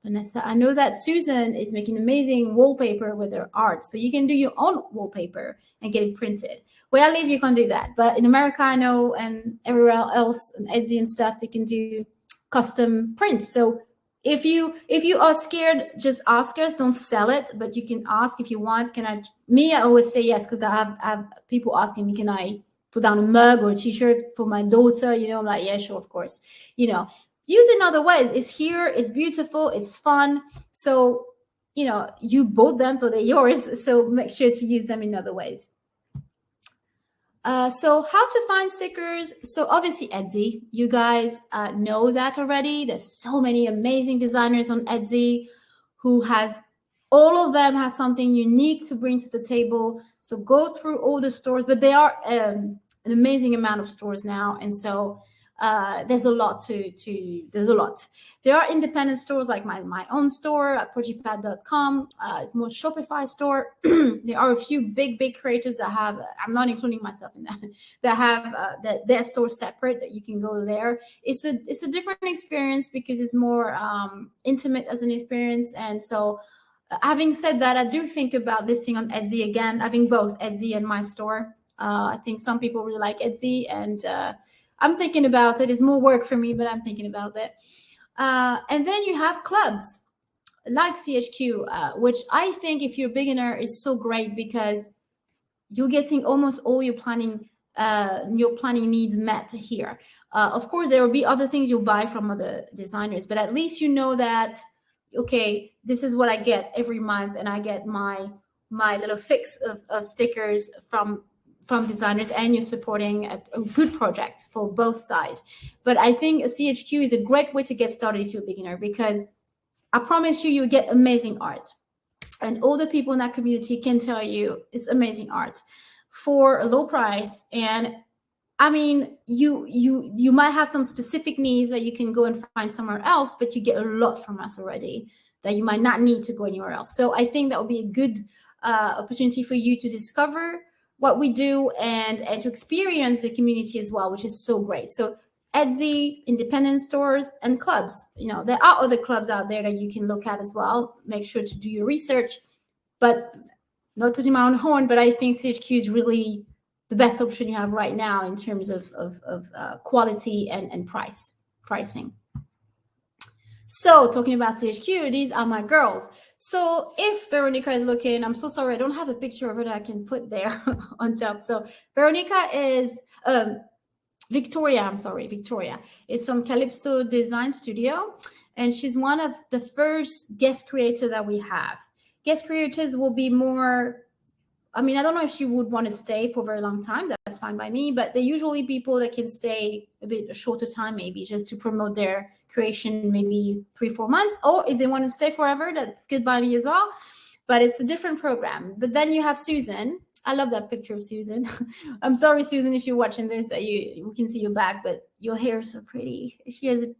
Vanessa. I know that Susan is making amazing wallpaper with her art. So you can do your own wallpaper and get it printed. Where I live, you can do that. But in America, I know, and everywhere else, and Etsy and stuff, they can do custom prints. So If you are scared, just ask us. Don't sell it, but you can ask if you want. Can I? Me, I always say yes because I have people asking me, can I put down a mug or a T-shirt for my daughter? You know, I'm like, yeah, sure, of course. You know, use it in other ways. It's here. It's beautiful. It's fun. So you know, you bought them, so they're yours. So make sure to use them in other ways. So how to find stickers? So obviously Etsy, you guys know that already. There's so many amazing designers on Etsy who has, all of them has something unique to bring to the table. So go through all the stores, but there are an amazing amount of stores now. And so there's a lot there's a lot. There are independent stores like my own store at projipad.com. It's more Shopify store. There are a few big creators that have, I'm not including myself in that, that have their store separate, that you can go there. It's a different experience because it's more intimate as an experience. And so having said that, I do think about listing on Etsy again, having both Etsy and my store. I think some people really like Etsy, and I'm thinking about it. It's more work for me, but I'm thinking about it. And then you have clubs like CHQ, which I think if you're a beginner is so great because you're getting almost all your planning needs met here. Of course, there will be other things you'll buy from other designers, but at least you know that, okay, this is what I get every month, and I get my little fix of stickers from designers, and you're supporting a good project for both sides. But I think a CHQ is a great way to get started if you're a beginner, because I promise you, you get amazing art. And all the people in that community can tell you it's amazing art for a low price. And I mean, you might have some specific needs that you can go and find somewhere else, but you get a lot from us already that you might not need to go anywhere else. So I think that would be a good opportunity for you to discover what we do and to experience the community as well, which is so great. So Etsy, independent stores, and clubs. You know, there are other clubs out there that you can look at as well. Make sure to do your research, but not to my own horn, but I think CHQ is really the best option you have right now in terms of quality and pricing. So talking about CHQ, these are my girls. So if Veronica is looking, I'm so sorry, I don't have a picture of her that I can put there on top. So Veronica is, Victoria is from Calypso Design Studio. And she's one of the first guest creators that we have. Guest creators will be more, I mean, I don't know if she would want to stay for a very long time. That's fine by me. But they're usually people that can stay a shorter time, maybe just to promote their creation, maybe 3-4 months. Or if they want to stay forever, that's good by me as well. But it's a different program. But then you have Susan. I love that picture of Susan. I'm sorry, Susan, if you're watching this, that we can see your back, but your hair is so pretty. She has a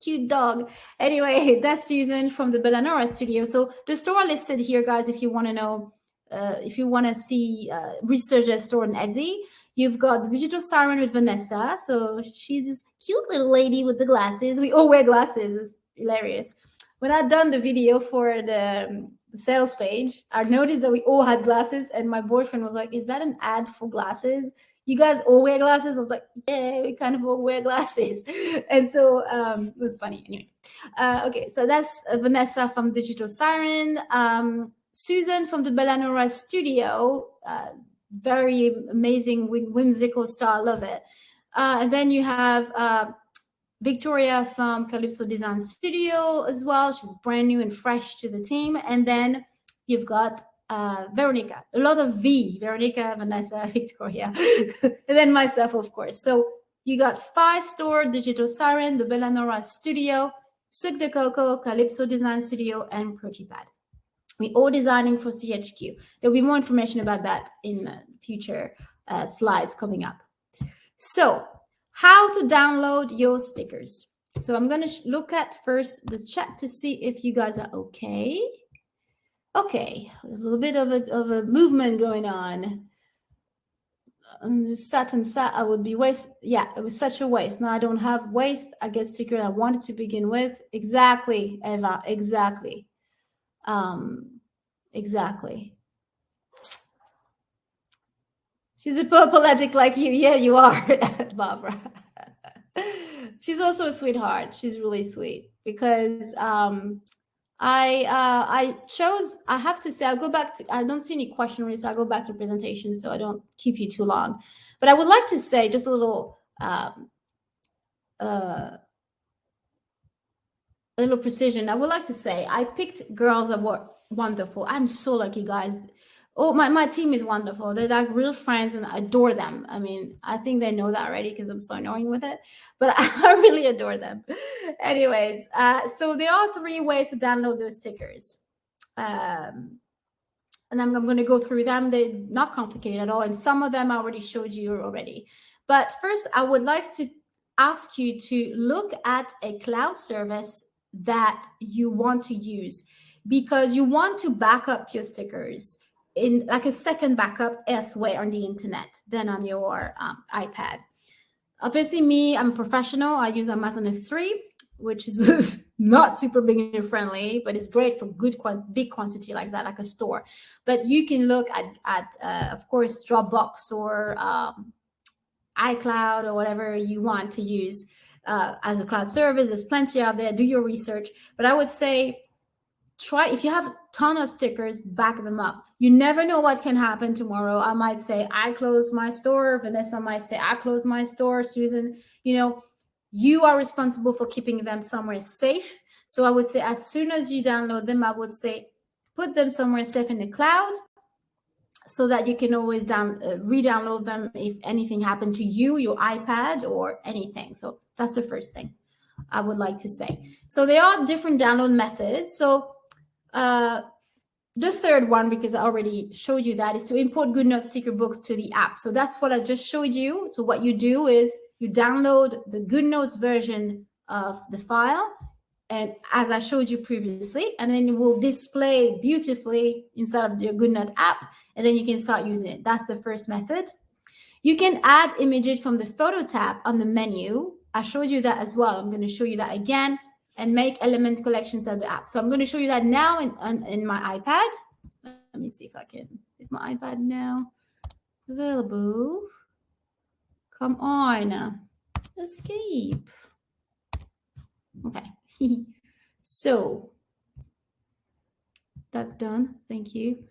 cute dog. Anyway, that's Susan from the Bellanora studio. So the store listed here, guys, if you want to know, if you want to see research a store on Etsy. You've got the Digital Siren with Vanessa. So she's this cute little lady with the glasses. We all wear glasses. It's hilarious. When I'd done the video for the sales page, I noticed that we all had glasses, and my boyfriend was like, is that an ad for glasses? You guys all wear glasses? I was like, yeah, we kind of all wear glasses. And so it was funny. Anyway, okay, so that's Vanessa from Digital Siren. Susan from the Bellanora studio, very amazing, whimsical style, love it. And then you have Victoria from Calypso Design Studio as well. She's brand new and fresh to the team. And then you've got Veronica, a lot of V, Veronica, Vanessa, Victoria, and then myself, of course. So you got 5-store Digital Siren, the Bellanora Studio, Suc de Coco, Calypso Design Studio, and Projipad. We're all designing for CHQ. There'll be more information about that in future slides coming up. So how to download your stickers. So I'm going to look at first the chat to see if you guys are okay. Okay, a little bit of a movement going on. Sat, I would be waste. Yeah, it was such a waste. Now I don't have waste. I get stickers I wanted to begin with. Exactly, Eva, exactly. Exactly. She's a purple addict like you. Yeah, you are, Barbara. She's also a sweetheart. She's really sweet because I have to say, I'll go back to, I don't see any question really, so I'll go back to presentation so I don't keep you too long. But I would like to say just a little precision. I would like to say I picked girls that were wonderful. I'm so lucky, guys. Oh, my team is wonderful. They're like real friends and I adore them. I mean, I think they know that already because I'm so annoying with it, but I really adore them. Anyways, so there are 3 ways to download those stickers. And I'm going to go through them. They're not complicated at all. And some of them I already showed you already. But first, I would like to ask you to look at a cloud service that you want to use, because you want to back up your stickers in like a second backup elsewhere on the internet than on your iPad. Obviously, me, I'm a professional. I use Amazon S3, which is not super beginner friendly, but it's great for big quantity like that, like a store. But you can look at of course, Dropbox or iCloud or whatever you want to use as a cloud service. There's plenty out there. Do your research. But I would say try, if you have a ton of stickers, back them up. You never know what can happen tomorrow. I might say, I closed my store. Vanessa might say, I closed my store. Susan, you are responsible for keeping them somewhere safe. So I would say, as soon as you download them, I would say, put them somewhere safe in the cloud so that you can always re-download them if anything happened to you, your iPad or anything. So that's the first thing I would like to say. So there are different download methods. So the third one, because I already showed you that, is to import GoodNotes sticker books to the app. So that's what I just showed you. So what you do is you download the GoodNotes version of the file, and as I showed you previously, and then it will display beautifully inside of your GoodNote app, and then you can start using it. That's the first method. You can add images from the photo tab on the menu. I showed you that as well. I'm going to show you that again, and make element collections of the app. So I'm going to show you that now in my iPad. Let me see if I can. Is my iPad now available? Come on. Escape. Okay. So that's done. Thank you.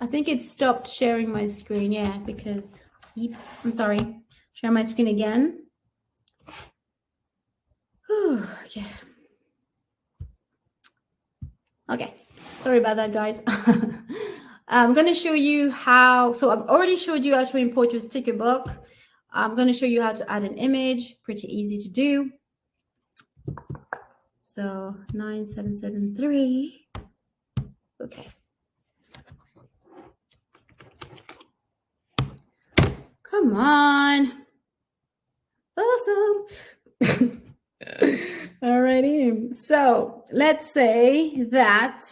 I think it stopped sharing my screen. Yeah, because, oops, I'm sorry. Share my screen again. Okay. Okay, sorry about that, guys. I'm going to show you how. So I've already showed you how to import your sticker book. I'm going to show you how to add an image. Pretty easy to do. So 9773. Okay. Come on. Awesome. Alrighty. So let's say that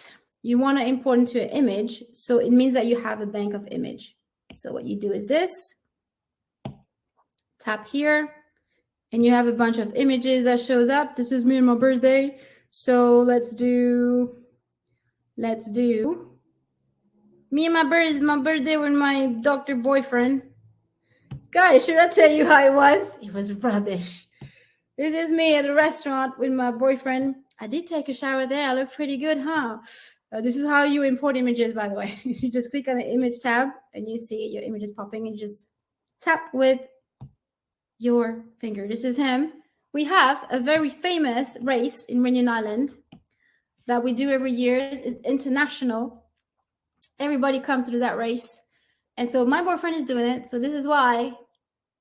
you want to import into an image. So it means that you have a bank of image. So what you do is this. Tap here. And you have a bunch of images that shows up. This is me and my birthday. So let's do me and my birthday with my doctor boyfriend. Guys, should I tell you how it was? It was rubbish. This is me at a restaurant with my boyfriend. I did take a shower there. I look pretty good, huh? This is how you import images, by the way. You just click on the image tab and you see your images popping and just tap with your finger. This is him. We have a very famous race in Reunion Island that we do every year. It's international. Everybody comes to do that race. And so my boyfriend is doing it. So this is why,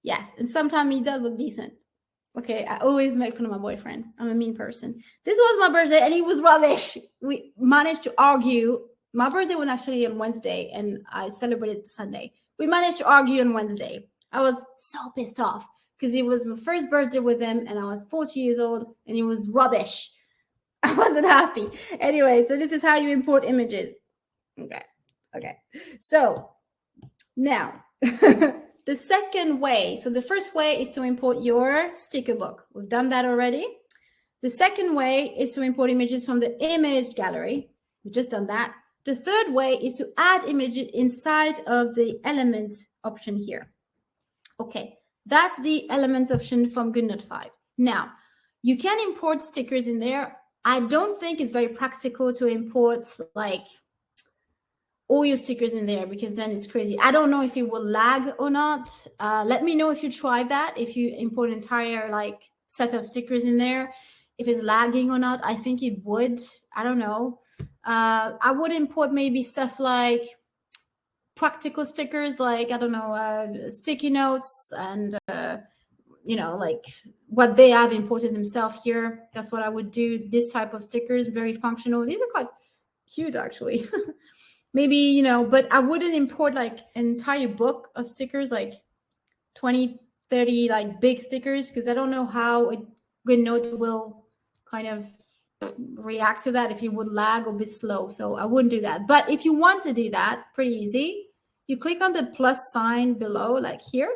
yes. And sometimes he does look decent. Okay, I always make fun of my boyfriend. I'm a mean person. This was my birthday and he was rubbish. We managed to argue. My birthday was actually on Wednesday and I celebrated Sunday. We managed to argue on Wednesday. I was so pissed off because it was my first birthday with him and I was 40 years old and it was rubbish. I wasn't happy. Anyway, so this is how you import images. Okay. So now, the second way, so the first way is to import your sticker book. We've done that already. The second way is to import images from the image gallery. We've just done that. The third way is to add images inside of the element option here. Okay, that's the elements option from GoodNote 5. Now, You can import stickers in there. I don't think it's very practical to import like all your stickers in there, because then it's crazy. I don't know if it will lag or not. Let me know if you try that, if you import an entire like set of stickers in there, if it's lagging or not. I think it would. I don't know. I would import maybe stuff like practical stickers, like, I don't know, sticky notes and like what they have imported themselves here. That's what I would do. This type of stickers, very functional. These are quite cute actually. Maybe, but I wouldn't import like an entire book of stickers, like 20, 30 like big stickers, because I don't know how a GoodNote will kind of react to that, if it would lag or be slow. So I wouldn't do that. But if you want to do that, pretty easy. You click on the plus sign below, like here.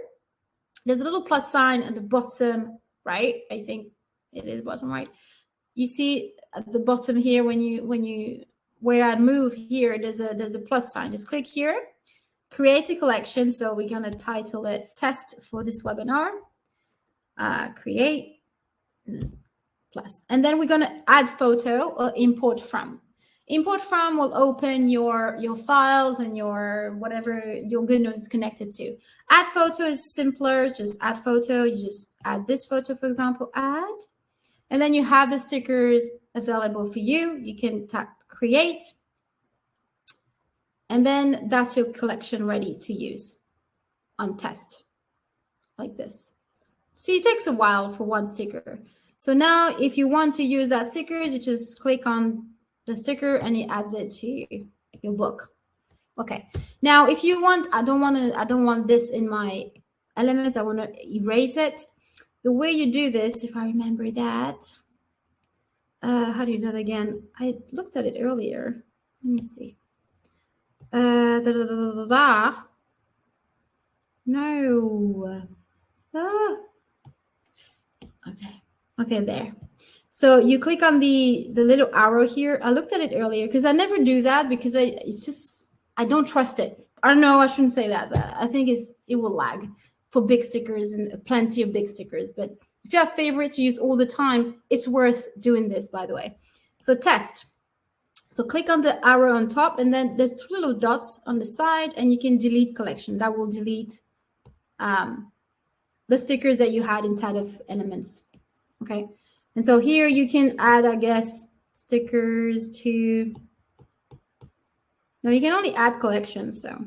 There's a little plus sign at the bottom right. I think it is bottom right. You see at the bottom here, where I move here, there's a plus sign. Just click here, create a collection. So we're gonna title it "Test for this webinar." Create plus, and then we're gonna add photo or import from. Import from will open your files and your whatever your GoodNote is connected to. Add photo is simpler. Just add photo. You just add this photo, for example, add, and then you have the stickers available for you. You can tap create, and then that's your collection ready to use on test, like this. See, it takes a while for one sticker. So now if you want to use that sticker, you just click on the sticker and it adds it to your book. Okay. Now, if you want, I don't want this in my elements. I want to erase it. The way you do this, if I remember that, how do you do that again? I looked at it earlier. Let me see. No. Okay, there. So you click on the little arrow here. I looked at it earlier because I never do that, because I don't trust it. I don't know, I shouldn't say that, but I think it will lag for big stickers and plenty of big stickers. But if you have favorites you use all the time, it's worth doing this, by the way. So test. So click on the arrow on top, and then there's two little dots on the side, and you can delete collection. That will delete the stickers that you had inside of elements. Okay. And so here you can add, I guess, stickers to, no, you can only add collections. So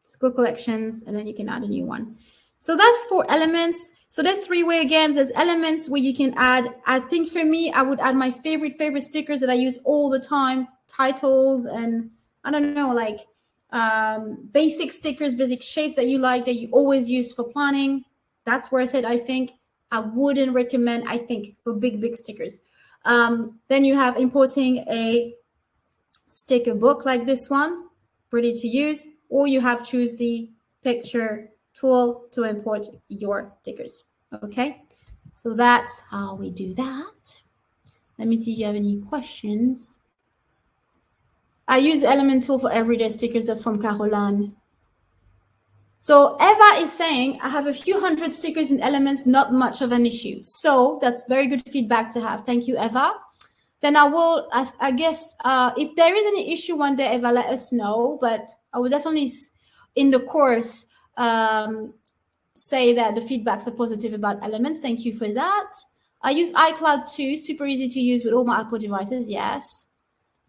just go collections, and then you can add a new one. So that's for elements. So there's three ways again. There's elements where you can add, I think for me, I would add my favorite stickers that I use all the time, titles, and I don't know, like basic stickers, basic shapes that you like, that you always use for planning. That's worth it, I think. I wouldn't recommend, I think, for big stickers. Then you have importing a sticker book like this one, ready to use, or you have choose the picture tool to import your stickers. Okay, so that's how we do that. Let me see if you have any questions. I use Element tool for everyday stickers. That's from Caroline. So Eva is saying, I have a few hundred stickers in Elements, not much of an issue. So that's very good feedback to have. Thank you, Eva. Then I guess, if there is any issue one day, Eva, let us know. But I will definitely, in the course, say that the feedbacks are positive about Elements. Thank you for that. I use iCloud too, super easy to use with all my Apple devices, yes.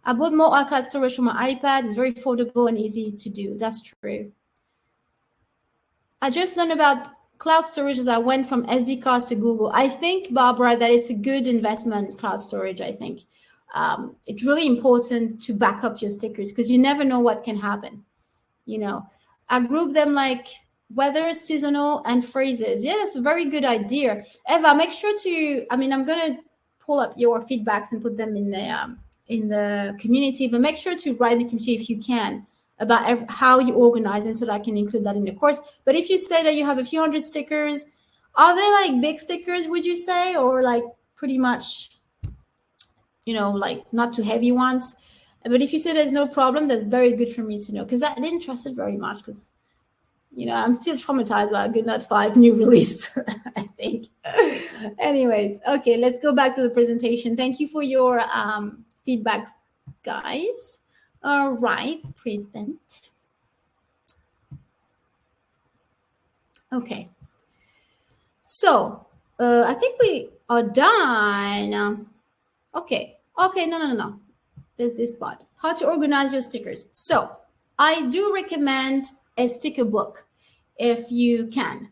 I bought more iCloud storage for my iPad. It's very affordable and easy to do. That's true. I just learned about cloud storage as I went from SD cards to Google. I think, Barbara, that it's a good investment, cloud storage, I think. It's really important to back up your stickers because you never know what can happen. I group them like weather, seasonal, and phrases. Yeah, that's a very good idea. Eva, make sure to, I'm going to pull up your feedbacks and put them in the community, but make sure to write in the community if you can about how you organize them so that I can include that in the course. But if you say that you have a few hundred stickers, are they like big stickers, would you say, or like pretty much, like not too heavy ones? But if you say there's no problem, that's very good for me to know, because I didn't trust it very much, because You know, I'm still traumatized by GoodNote 5 new release, I think. Anyways, okay, let's go back to the presentation. Thank you for your feedbacks, guys. All right, present. Okay. So, I think we are done. Okay. Okay, no. There's this part. How to organize your stickers. So, I do recommend a sticker book if you can.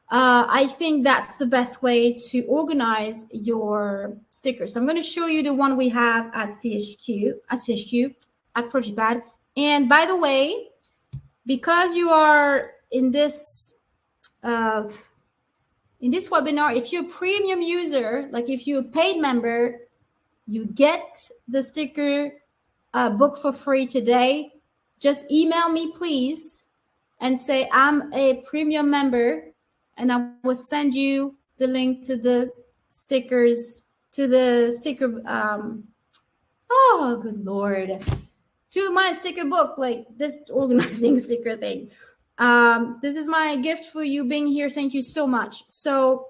I think that's the best way to organize your stickers. So I'm going to show you the one we have at CHQ, at ProjePad. And by the way, because you are in this webinar, if you're a premium user, like if you're a paid member, you get the sticker book for free today. Just email me, please, and say I'm a premium member, and I will send you the link to the stickers, to the sticker. Oh, good Lord. To my sticker book, like this organizing sticker thing. This is my gift for you being here. Thank you so much. So,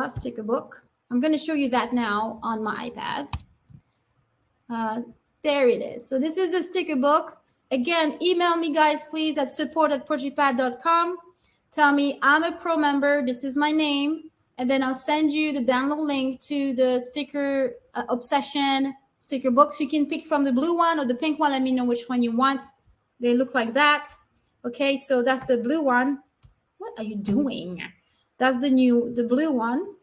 sticker book. I'm going to show you that now on my iPad. There it is. So this is the sticker book. Again, email me, guys, please, at support@projepad.com. Tell me I'm a pro member. This is my name. And then I'll send you the download link to the sticker obsession sticker books. You can pick from the blue one or the pink one. Let me know which one you want. They look like that. Okay, so that's the blue one. What are you doing? That's the blue one.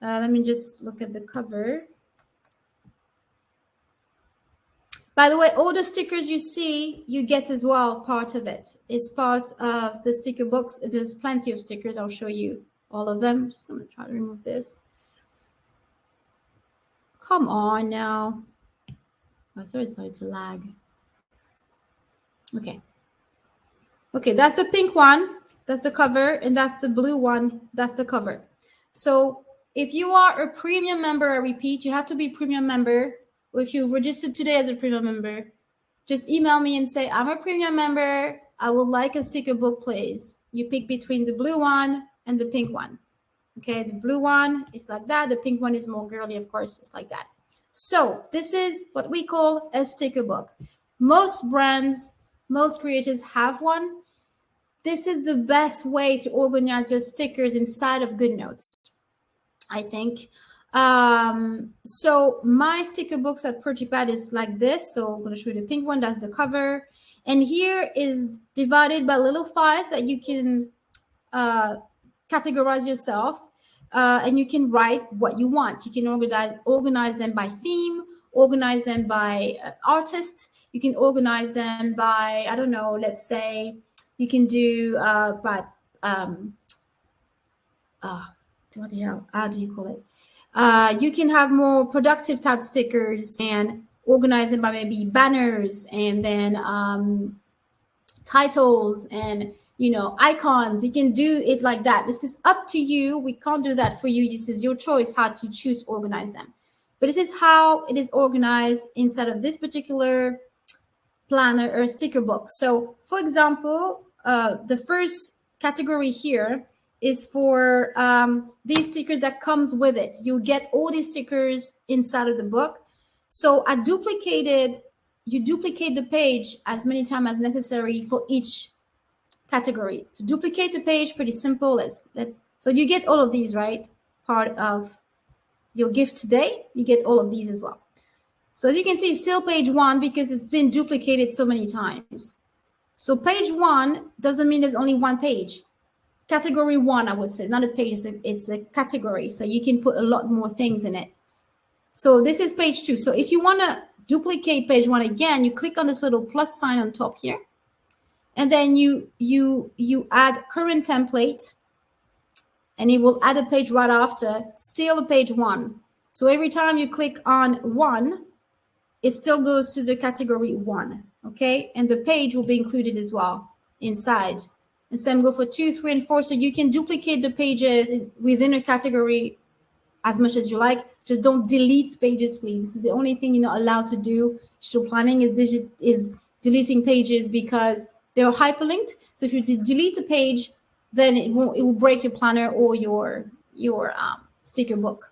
Let me just look at the cover. By the way, all the stickers you see, you get as well. Part of it is part of the sticker books. There's plenty of stickers. I'll show you all of them. I'm just going to try to remove this. Come on now. Oh, sorry, it's starting to lag. Okay. Okay, that's the pink one. That's the cover. And that's the blue one. That's the cover. So if you are a premium member, I repeat, you have to be a premium member. If you registered today as a premium member, just email me and say, I'm a premium member. I would like a sticker book, please. You pick between the blue one and the pink one. Okay, the blue one is like that. The pink one is more girly, of course. It's like that. So this is what we call a sticker book. Most brands, most creators have one. This is the best way to organize your stickers inside of GoodNotes, I think. So my sticker books at ProjePad is like this. So I'm going to show you the pink one. That's the cover. And here is divided by little files that you can categorize yourself. And you can write what you want. You can organize them by theme, organize them by artist. You can organize them by, I don't know, let's say you can do by, what the hell, how do you call it? You can have more productive type stickers and organize them by maybe banners and then titles and, you know, icons. You can do it like that. This is up to you. We can't do that for you. This is your choice how to choose to organize them. But this is how it is organized inside of this particular planner or sticker book. So, for example, the first category here is for these stickers that comes with it. You get all these stickers inside of the book. So I you duplicate the page as many times as necessary for each category. To duplicate the page, pretty simple. So you get all of these, right? Part of your gift today, you get all of these as well. So as you can see, it's still page 1 because it's been duplicated so many times. So page 1 doesn't mean there's only one page. Category 1, I would say, not a page, it's a category. So you can put a lot more things in it. So this is page 2. So if you want to duplicate page 1 again, you click on this little plus sign on top here. And then you add current template. And it will add a page right after, still a page 1. So every time you click on 1, it still goes to the category 1. Okay. And the page will be included as well inside. And same go for 2, 3, and 4. So you can duplicate the pages within a category as much as you like. Just don't delete pages, please. This is the only thing you're not allowed to do. Digital planning is deleting pages because they're hyperlinked. So if you delete a page, then it will break your planner or your sticker book.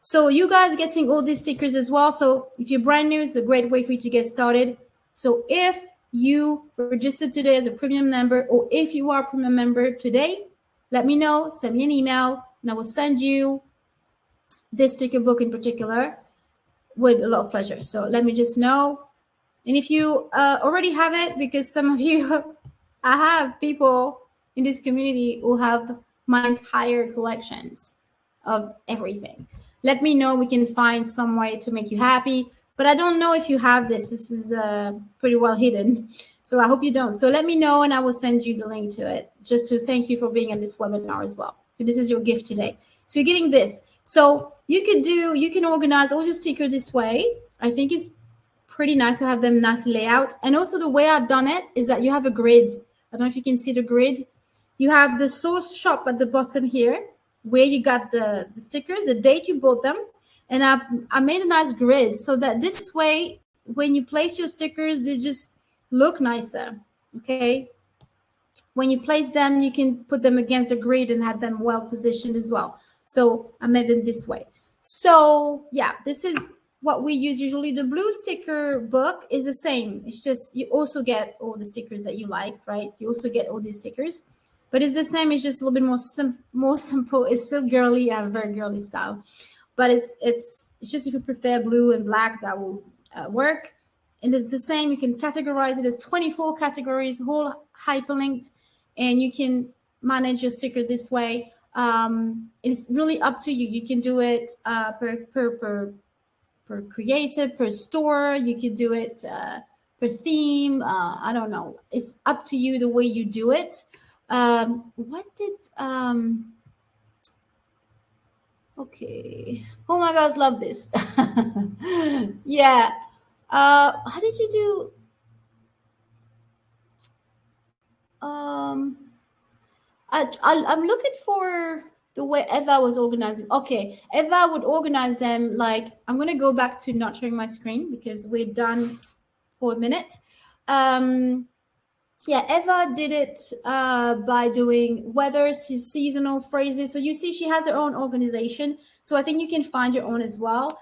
So you guys getting all these stickers as well. So if you're brand new, it's a great way for you to get started. So if you registered today as a premium member, or if you are a premium member today, let me know, send me an email, and I will send you this sticker book in particular with a lot of pleasure. So let me just know. And if you already have it, because some of you, I have people in this community who have my entire collections of everything. Let me know. We can find some way to make you happy. But I don't know if you have this. This is pretty well hidden. So I hope you don't. So let me know, and I will send you the link to it, just to thank you for being at this webinar as well. This is your gift today. So you're getting this. So you can organize all your stickers this way. I think it's pretty nice to have them nice layout. And also the way I've done it is that you have a grid. I don't know if you can see the grid. You have the source shop at the bottom here, where you got the stickers, the date you bought them. And I made a nice grid so that this way, when you place your stickers, they just look nicer, okay? When you place them, you can put them against the grid and have them well positioned as well. So I made it this way. So yeah, this is what we use usually. The blue sticker book is the same. It's just you also get all the stickers that you like, right? You also get all these stickers, but it's the same. It's just a little bit more simple. It's still girly. I have a very girly style, but it's just if you prefer blue and black, that will work. And it's the same. You can categorize it as 24 categories, whole hyperlinked, and you can manage your sticker this way. It's really up to you. You can do it per creator, per store. You can do it per theme. I don't know. It's up to you the way you do it. Okay. Oh my gosh, love this. Yeah. How did you do? I'm looking for the way Eva was organizing. Okay, Eva would organize them like, I'm going to go back to not showing my screen because we're done for a minute. Yeah, Eva did it by doing weather, seasonal phrases. So you see she has her own organization. So I think you can find your own as well.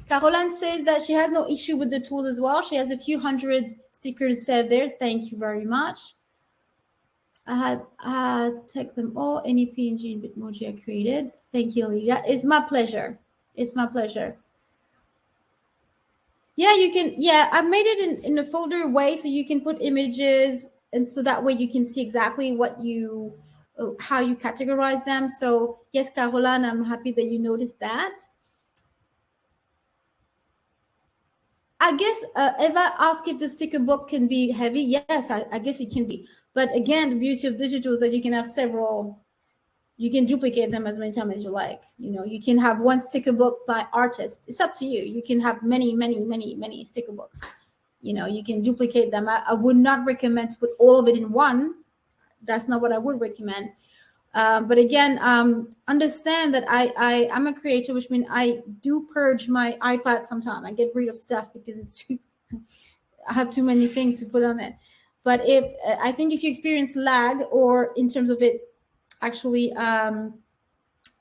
Caroline says that she has no issue with the tools as well. She has a few hundred stickers saved there. Thank you very much. I had take them all. Any PNG and Bitmoji I created. Thank you, Olivia. It's my pleasure. It's my pleasure. Yeah, you can. Yeah, I made it in a folder way so you can put images, and so that way you can see exactly what you, how you categorize them. So yes, Caroline, I'm happy that you noticed that. I guess Eva asked if the sticker book can be heavy. Yes, I guess it can be. But again, the beauty of digital is that you can have several. You can duplicate them as many times as you like. You know, you can have one sticker book by artist. It's up to you. You can have many sticker books. You know, you can duplicate them. I would not recommend to put all of it in one. That's not what I would recommend. But again, understand that I'm a creator, which means I do purge my iPad sometimes. I get rid of stuff because it's too, I have too many things to put on it. But I think if you experience lag, or in terms of it actually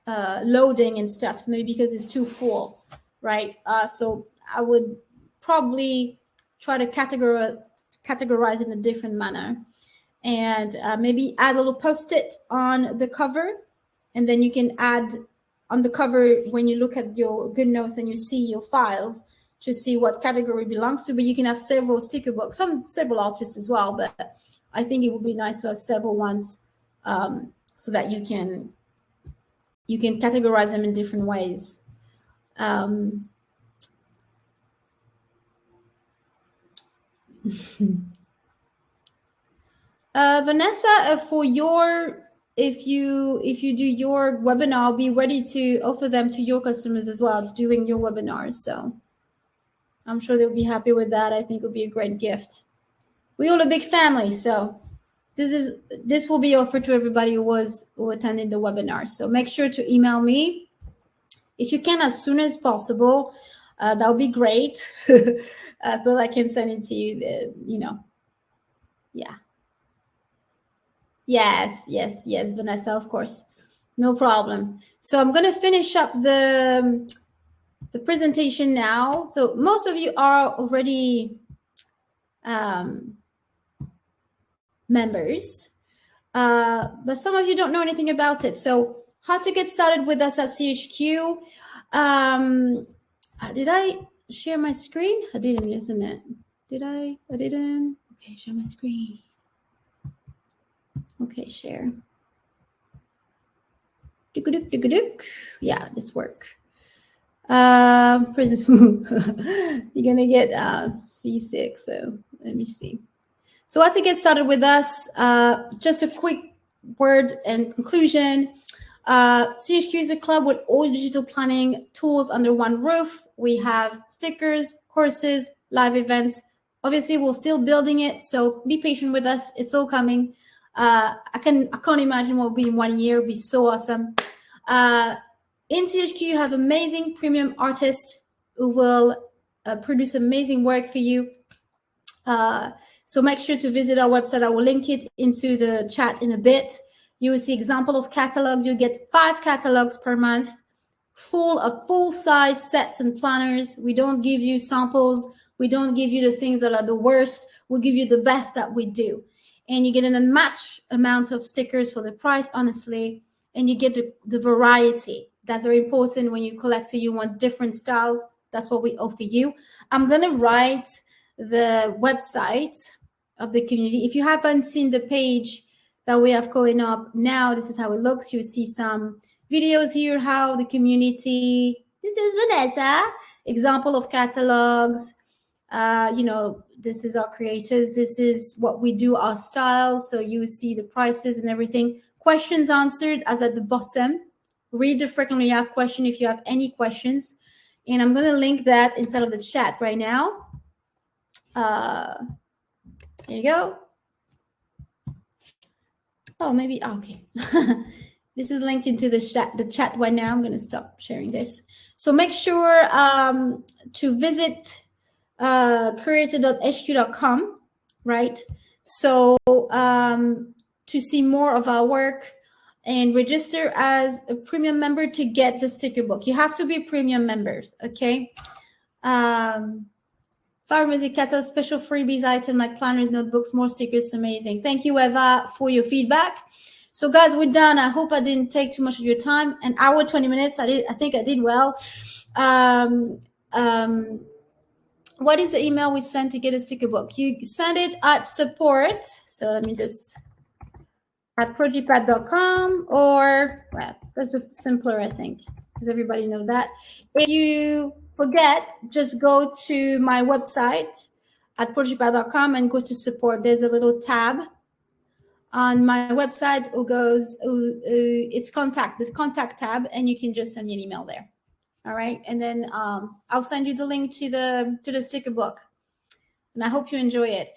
loading and stuff, maybe because it's too full, right? So I would probably try to categorize in a different manner. And maybe add a little post-it on the cover, and then you can add on the cover when you look at your GoodNotes and you see your files to see what category it belongs to. But you can have several sticker books, several artists as well. But I think it would be nice to have several ones so that you can categorize them in different ways. Vanessa, for your, if you do your webinar, I'll be ready to offer them to your customers as well during your webinars. So I'm sure they'll be happy with that. I think it'll be a great gift. We're all a big family, so this will be offered to everybody who attended the webinar. So make sure to email me if you can as soon as possible. that would be great. So I can send it to you. Yeah. Yes, Vanessa, of course. No problem. So I'm going to finish up the presentation now. So most of you are already members, but some of you don't know anything about it. So how to get started with us at CHQ. Did I share my screen? I didn't, isn't it? Did I? I didn't. Okay, share my screen. Okay, share. Yeah, this work. Prison. You're gonna get C6. So let me see. So how to get started with us? Just a quick word and conclusion. CHQ is a club with all digital planning tools under one roof. We have stickers, courses, live events. Obviously, we're still building it, so be patient with us. It's all coming. I can't imagine what will be in 1 year. It'll be so awesome. In CHQ, you have amazing premium artists who will produce amazing work for you. So make sure to visit our website. I will link it into the chat in a bit. You will see example of catalogs. You get 5 catalogs per month, full size sets and planners. We don't give you samples. We don't give you the things that are the worst. We'll give you the best that we do. And you get an unmatched amount of stickers for the price, honestly. And you get the variety. That's very important when you collect. You want different styles. That's what we offer you. I'm going to write the website of the community. If you haven't seen the page that we have going up now, this is how it looks. You see some videos here, how the community, this is Vanessa, example of catalogs. This is our creators. This is what we do, our styles. So you see the prices and everything. Questions answered as at the bottom. Read the frequently asked question if you have any questions. And I'm going to link that inside of the chat right now. There you go. Oh, maybe, okay. This is linked into the chat right now. I'm going to stop sharing this. So make sure to visit creator.hq.com, right? So to see more of our work and register as a premium member to get the sticker book. You have to be premium members, okay? Fire Music Catalog, special freebies item like planners, notebooks, more stickers. Amazing. Thank you, Eva, for your feedback. So, guys, we're done. I hope I didn't take too much of your time. An hour, 20 minutes. I think I did well. What is the email we sent to get a sticker book? You send it at support. So let me just at projipad.com, or well, that's simpler, I think, because everybody knows that. If you forget, just go to my website at projipad.com and go to support. There's a little tab on my website who goes, it's contact, this contact tab, and you can just send me an email there. All right, and then I'll send you the link to the sticker book, and I hope you enjoy it.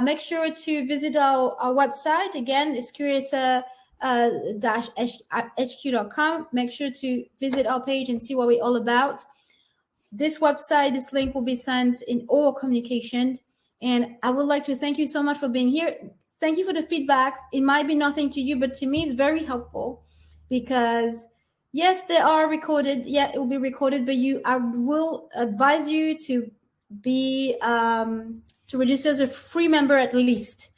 Make sure to visit our website. Again, it's creator-hq.com. Make sure to visit our page and see what we're all about. This website, this link will be sent in all communication. And I would like to thank you so much for being here. Thank you for the feedbacks. It might be nothing to you, but to me, it's very helpful because yes, they are recorded. Yeah, it will be recorded, but I will advise you to be to register as a free member at least,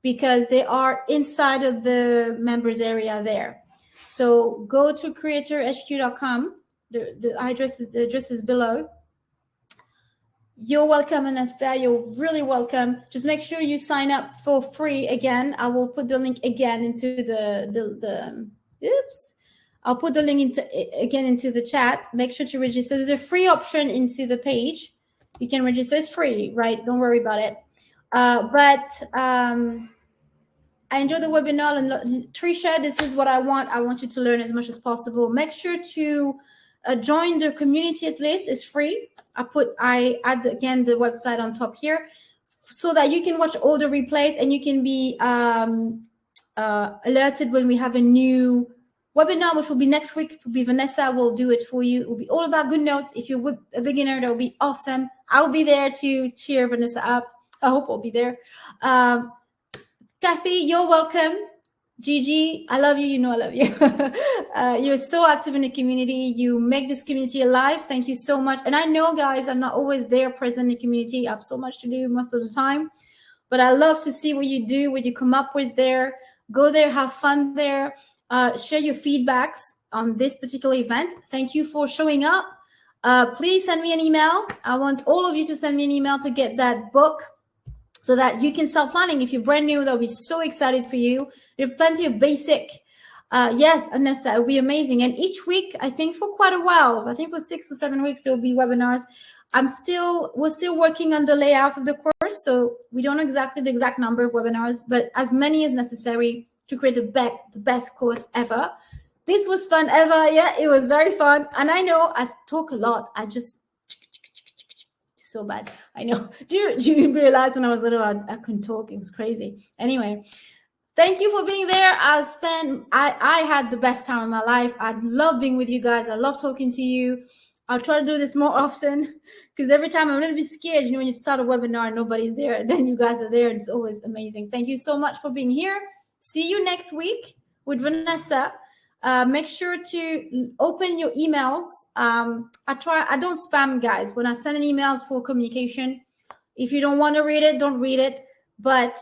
because they are inside of the members area there. So go to creator-hq.com. The address is below. You're welcome, Anasta. You're really welcome. Just make sure you sign up for free. Again, I will put the link again into the oops. I'll put the link into the chat. Make sure to register. There's a free option into the page. You can register. It's free, right? Don't worry about it. But I enjoyed the webinar. And Trisha, this is what I want. I want you to learn as much as possible. Make sure to join the community at least. It's free. I add again the website on top here so that you can watch all the replays and you can be alerted when we have a new webinar, which will be next week. It will be Vanessa will do it for you. It will be all about good notes. If you're a beginner, that will be awesome. I'll be there to cheer Vanessa up. I hope I'll be there. Kathy, you're welcome. Gigi, I love you. You know I love you. You're so active in the community. You make this community alive. Thank you so much. And I know, guys, I'm not always there present in the community. I have so much to do most of the time. But I love to see what you do, what you come up with there. Go there, have fun there. Share your feedbacks on this particular event. Thank you for showing up. Please send me an email. I want all of you to send me an email to get that book so that you can start planning. If you're brand new, they'll be so excited for you. You have plenty of basic. Yes, Anesta, it will be amazing. And each week, I think for quite a while, I think for 6 or 7 weeks, there'll be webinars. We're still working on the layout of the course, so we don't know exactly the exact number of webinars, but as many as necessary to create the best course ever. This was fun ever. Yeah, it was very fun. And I know I talk a lot. I just so bad. I know. Do you realize when I was little, I couldn't talk? It was crazy. Anyway, thank you for being there. I had the best time of my life. I love being with you guys. I love talking to you. I'll try to do this more often because every time I'm a little bit scared, when you start a webinar and nobody's there, and then you guys are there. It's always amazing. Thank you so much for being here. See you next week with Vanessa. Make sure to open your emails. I don't spam, guys. When I send an emails for communication, if you don't want to read it, don't read it. But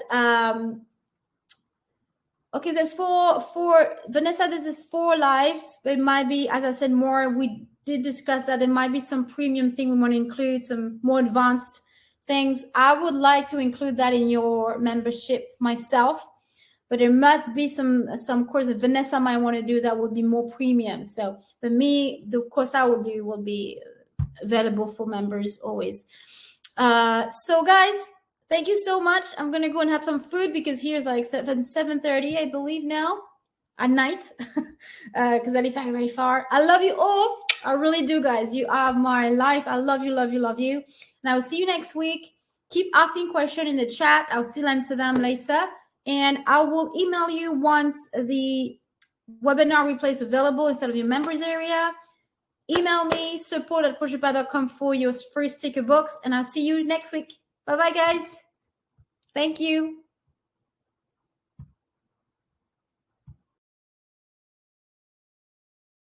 okay, there's for Vanessa, this is 4 lives. It might be, as I said, more. We did discuss that there might be some premium thing we want to include, some more advanced things. I would like to include that in your membership myself, but there must be some course that Vanessa might want to do that would be more premium. So for me, the course I will do will be available for members always. So guys, thank you so much. I'm going to go and have some food because here's like 7:30, I believe now at night, because I live very, very far. I love you all. I really do, guys. You are my life. I love you, love you, love you. And I will see you next week. Keep asking questions in the chat. I'll still answer them later. And I will email you once the webinar replay is available instead of your members area. Email me, support@pushapa.com for your free sticker books. And I'll see you next week. Bye-bye, guys. Thank you.